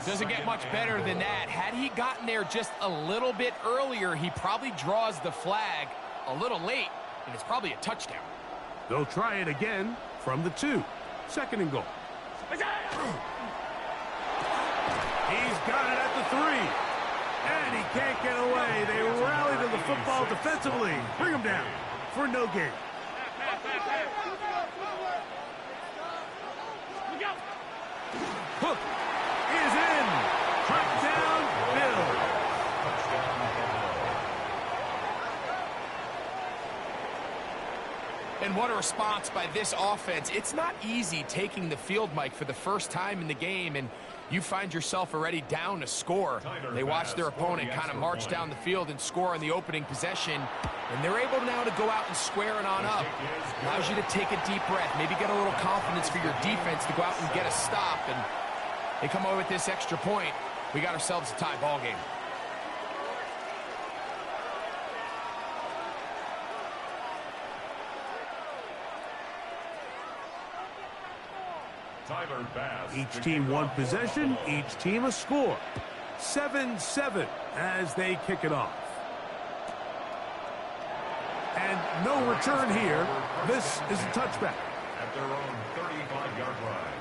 Doesn't get much better than that. Had he gotten there just a little bit earlier, he probably draws the flag a little late, and it's probably a touchdown. They'll try it again from the 2. Second and goal. He's got it at the 3. And he can't get away. They rally to the football defensively. Bring him down for no gain. Hook is in. Touchdown, Bill. And what a response by this offense. It's not easy taking the field, Mike, for the first time in the game, and you find yourself already down to score. They watch their opponent kind of march down the field and score on the opening possession, and they're able now to go out and square it on up. Allows you to take a deep breath, maybe get a little confidence for your defense to go out and get a stop, and they come away with this extra point. We got ourselves a tie ball game. Each team one possession, each team a score. 7-7 as they kick it off. And no return here. This is a touchback. At their own 35-yard line.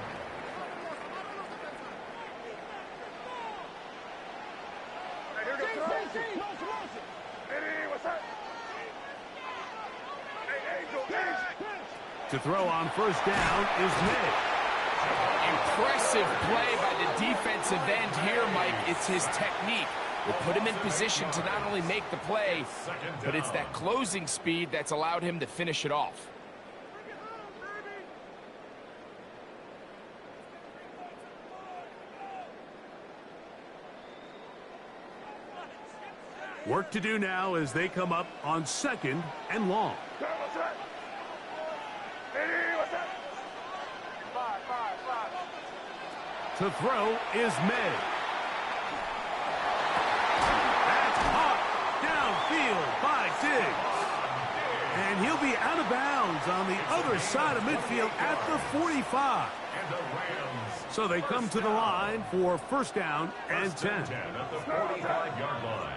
To throw on first down is May. Impressive play by the defensive end here, Mike. It's his technique. Will put him in position to not only make the play, but it's that closing speed that's allowed him to finish it off. Work to do now as they come up on second and long. To throw is May. That's caught downfield by Diggs. And he'll be out of bounds on the other side of midfield at the 45. So they come to the line for first down and 10. At the 45-yard line.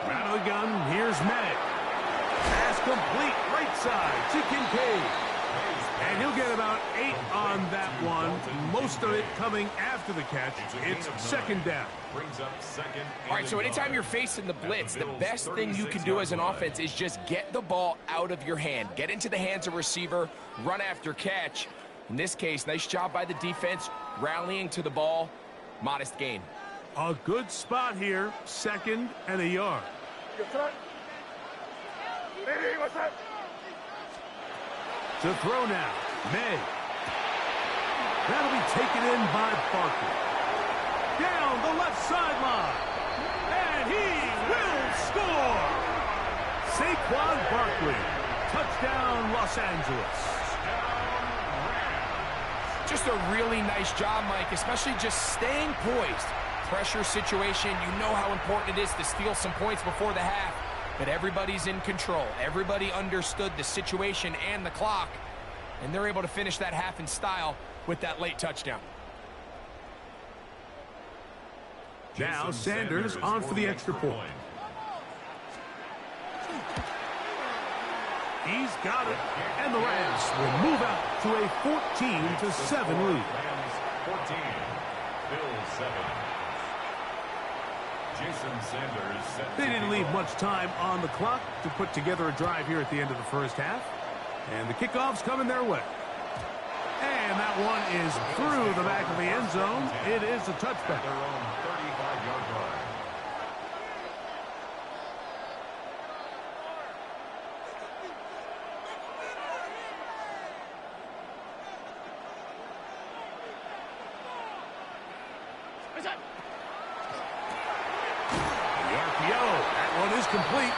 Out of the gun, here's May. Pass complete right side to Kincaid. And he'll get about 8 on that one. Most of it coming after the catch. It's second down. All right, so anytime you're facing the blitz, the best thing you can do as an offense is just get the ball out of your hand. Get into the hands of receiver, run after catch. In this case, nice job by the defense, rallying to the ball. Modest gain. A good spot here, second and a yard. To throw now, May. That'll be taken in by Barkley. Down the left sideline. And he will score. Saquon Barkley. Touchdown, Los Angeles. Just a really nice job, Mike, especially just staying poised. Pressure situation, you know how important it is to steal some points before the half. But everybody's in control. Everybody understood the situation and the clock. And they're able to finish that half in style with that late touchdown. Now Sanders on for the extra point. He's got it. And the Rams will move out to a 14-7 lead. 14, Bills 7. Jason Sanders set. They didn't leave much time on the clock to put together a drive here at the end of the first half. And the kickoff's coming their way. And that one is through the back of the end zone. It is a touchback. Their own 35-yard line. The RPO, that one is complete.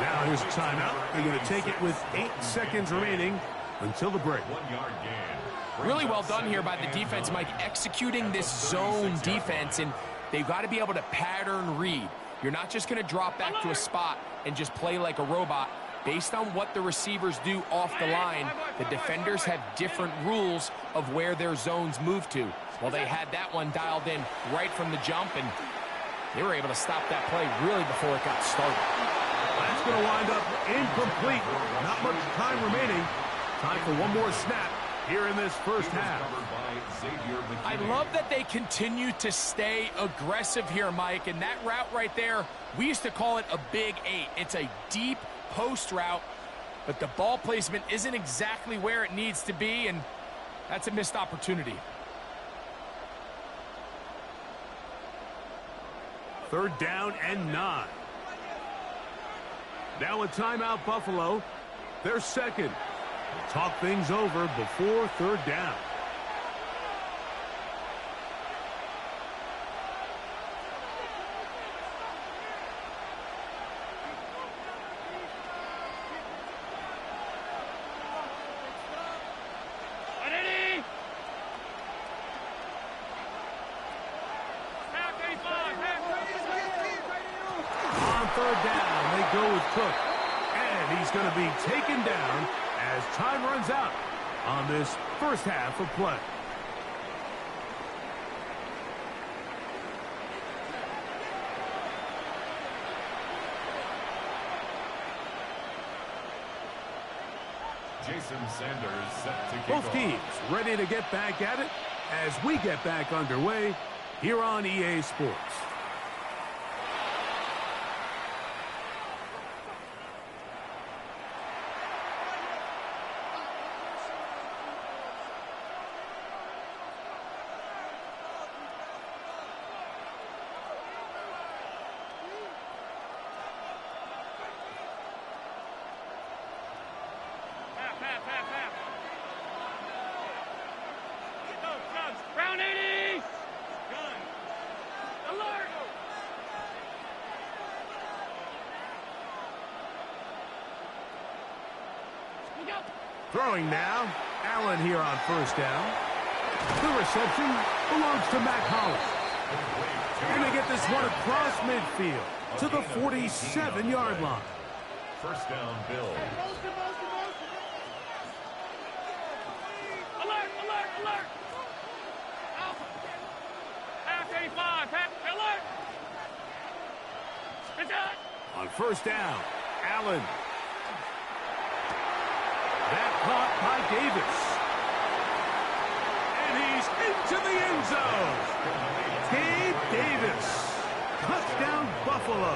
Now here's a timeout. They're going to take it with 8 seconds remaining until the break. 1 yard gain. Really well done here by the defense, Mike, executing this zone defense, and they've got to be able to pattern read. You're not just going to drop back to a spot and just play like a robot. Based on what the receivers do off the line, the defenders have different rules of where their zones move to. Well, they had that one dialed in right from the jump, and they were able to stop that play really before it got started. That's going to wind up incomplete. Not much time remaining. Time for one more snap here in this first half. I love that they continue to stay aggressive here, Mike, and that route right there, we used to call it a big 8. It's a deep post route, but the ball placement isn't exactly where it needs to be, and that's a missed opportunity. Third down and 9. Now a timeout, Buffalo. They're second. We'll talk things over before third down. Third down, they go with Cook, and he's going to be taken down as time runs out on this first half of play. Jason Sanders set to kick Both off. teams ready to get back at it as we get back underway here on EA Sports. Round 80! Gun! Alert! Throwing now, Allen here on first down. The reception belongs to Matt Hollis. And they get this one across midfield to the 47-yard line. First down, Bills. Alert! Alert! Alert! Half 85! Half alert! It's out! On first down, Allen. That caught by Davis. And he's into the end zone. Gabe Davis. Touchdown, Buffalo.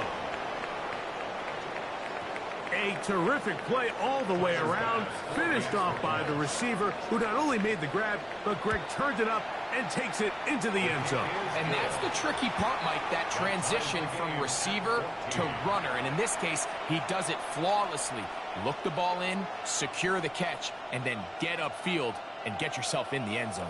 A terrific play all the way around, finished off by the receiver, who not only made the grab, but Greg turned it up and takes it into the end zone. And that's the tricky part, Mike, that transition from receiver to runner. And in this case, he does it flawlessly. Look the ball in, secure the catch, and then get upfield and get yourself in the end zone.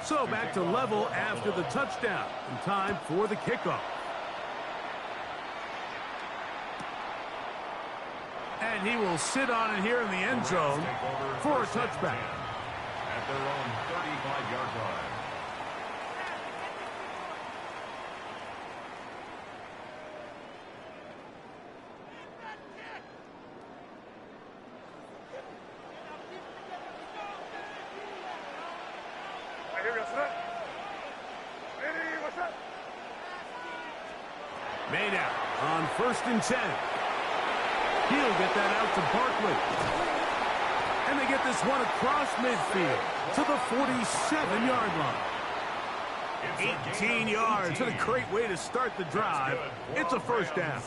So back to level after the touchdown, and time for the kickoff. And he will sit on it here in the end zone for a touchback. At their own 35-yard line. Made out on 1st and 10. He'll get that out to Barkley. And they get this one across midfield to the 47-yard line. 18 yards and a great way to start the drive. It's a first down.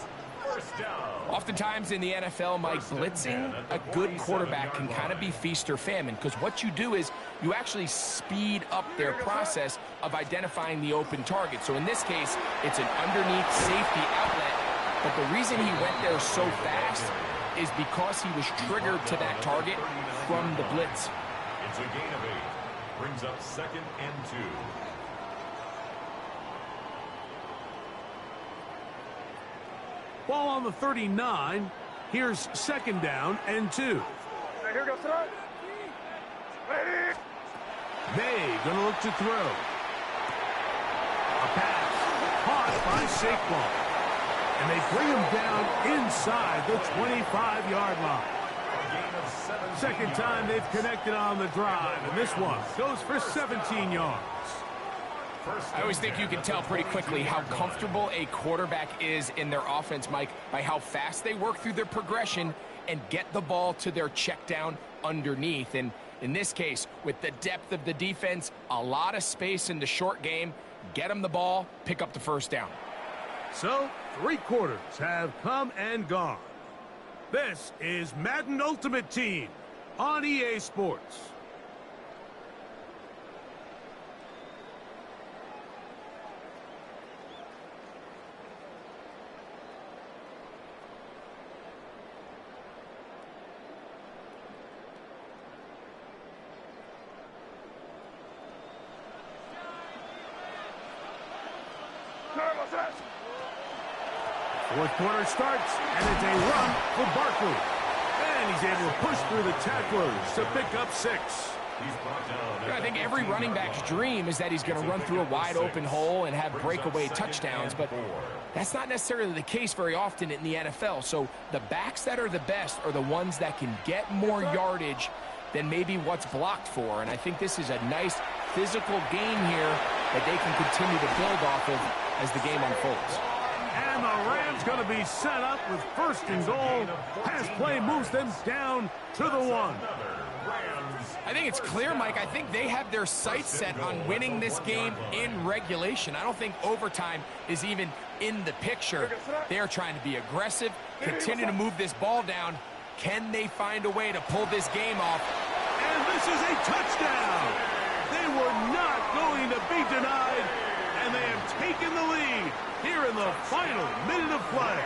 Oftentimes in the NFL, Mike, blitzing a good quarterback can kind of be feast or famine, because what you do is you actually speed up their process of identifying the open target. So in this case, it's an underneath safety outlet, but the reason he went there so fast is because he was triggered to that target from the blitz. It's a gain of 8. Brings up 2nd and 2. Ball on the 39. Here's 2nd down and 2. Here goes son. Ready. They gonna look to throw. A pass caught by Saquon, and they bring him down inside the 25-yard line. Second time they've connected on the drive, and this one goes for 17 yards. I always think you can tell pretty quickly how comfortable a quarterback is in their offense, Mike, by how fast they work through their progression and get the ball to their check down underneath. And in this case, with the depth of the defense, a lot of space in the short game, get them the ball, pick up the first down. So, 3 quarters have come and gone. This is Madden Ultimate Team on EA Sports. Fourth quarter starts, and it's a run for Barkley. And he's able to push through the tacklers to pick up 6. I think every running back's dream is that he's going to run through a wide open hole and have breakaway touchdowns, but that's not necessarily the case very often in the NFL. So the backs that are the best are the ones that can get more yardage than maybe what's blocked for. And I think this is a nice physical game here that they can continue to build off of as the game unfolds. And the Rams going to be set up with 1st and goal. Pass play moves them down to the 1. I think it's clear, Mike. I think they have their sights set on winning this game in regulation. I don't think overtime is even in the picture. They are trying to be aggressive, continue to move this ball down. Can they find a way to pull this game off? And this is a touchdown. They were not going to be denied, and they have taken the lead here in the final minute of play.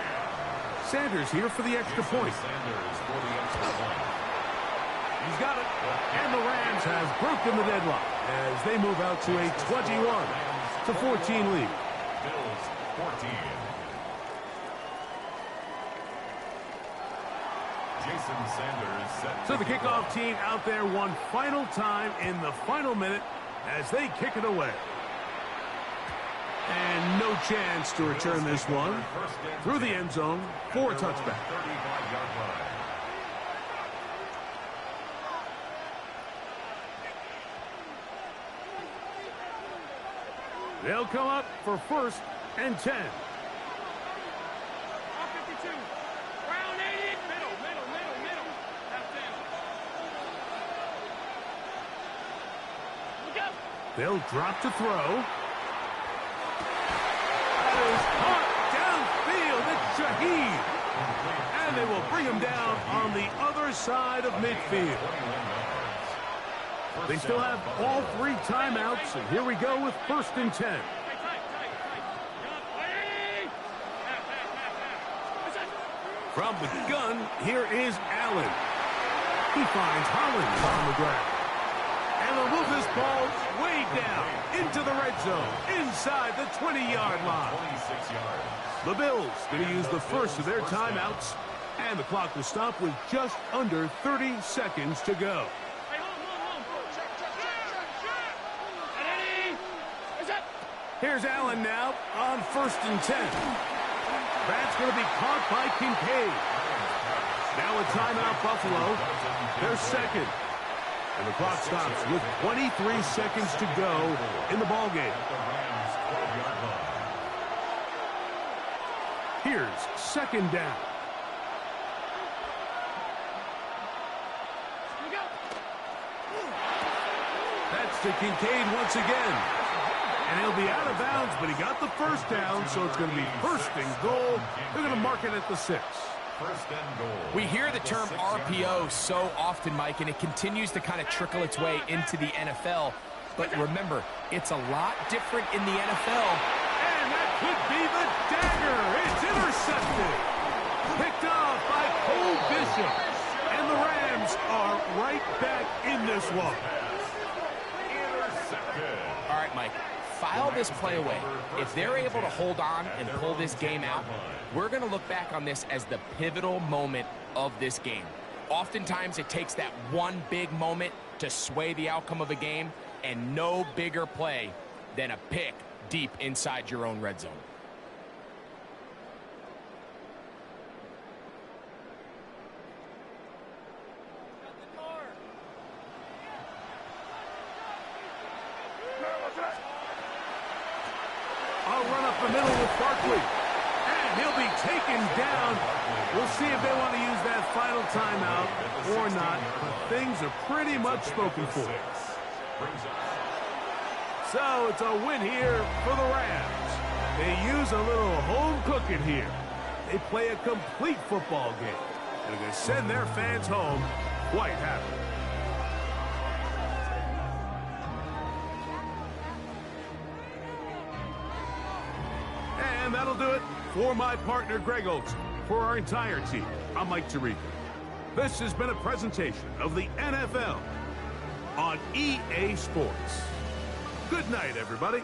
Sanders here for the extra point. He's got it. And the Rams have broken the deadlock as they move out to a 21-14 lead. Bills 14. Jason Sanders set. So the kickoff team out there one final time in the final minute as they kick it away. And no chance to return this one through the end zone for a touchback. They'll come up for 1st and 10. 52. Round 80. Middle. Left in. Look up. They'll drop to throw. Is caught downfield. It's Shaheed. And they will bring him down on the other side of midfield. They still have all 3 timeouts, and here we go with 1st and 10. From the gun, here is Allen. He finds Hollins on the ground. And they'll move this ball way down into the red zone, inside the 20-yard line. 26 yards. The Bills going to use the first of their timeouts, and the clock will stop with just under 30 seconds to go. Here's Allen now on 1st and 10. That's going to be caught by Kincaid. Now a timeout, Buffalo. They're second. And the clock stops with 23 seconds to go in the ballgame. Here's 2nd down. That's to Kincaid once again. And he'll be out of bounds, but he got the first down, so it's going to be 1st and goal. They're going to mark it at the 6. 1st and goal. We hear the term RPO so often, Mike, and it continues to kind of trickle its way into the NFL. But remember, it's a lot different in the NFL. And that could be the dagger. It's intercepted. Picked off by Cole Bishop. this one. All right, Mike, file this play away. If they're able to hold on and pull this game out, we're going to look back on this as the pivotal moment of this game. Oftentimes, it takes that one big moment to sway the outcome of a game, and no bigger play than a pick deep inside your own red zone. I'll run up the middle with Barkley. And he'll be taken down. We'll see if they want to use that final timeout or not. But things are pretty much spoken for. So it's a win here for the Rams. They use a little home cooking here. They play a complete football game. And they send their fans home quite happy. And that'll do it for my partner, Greg Olson. For our entire team, I'm Mike Tirico. This has been a presentation of the NFL on EA Sports. Good night, everybody.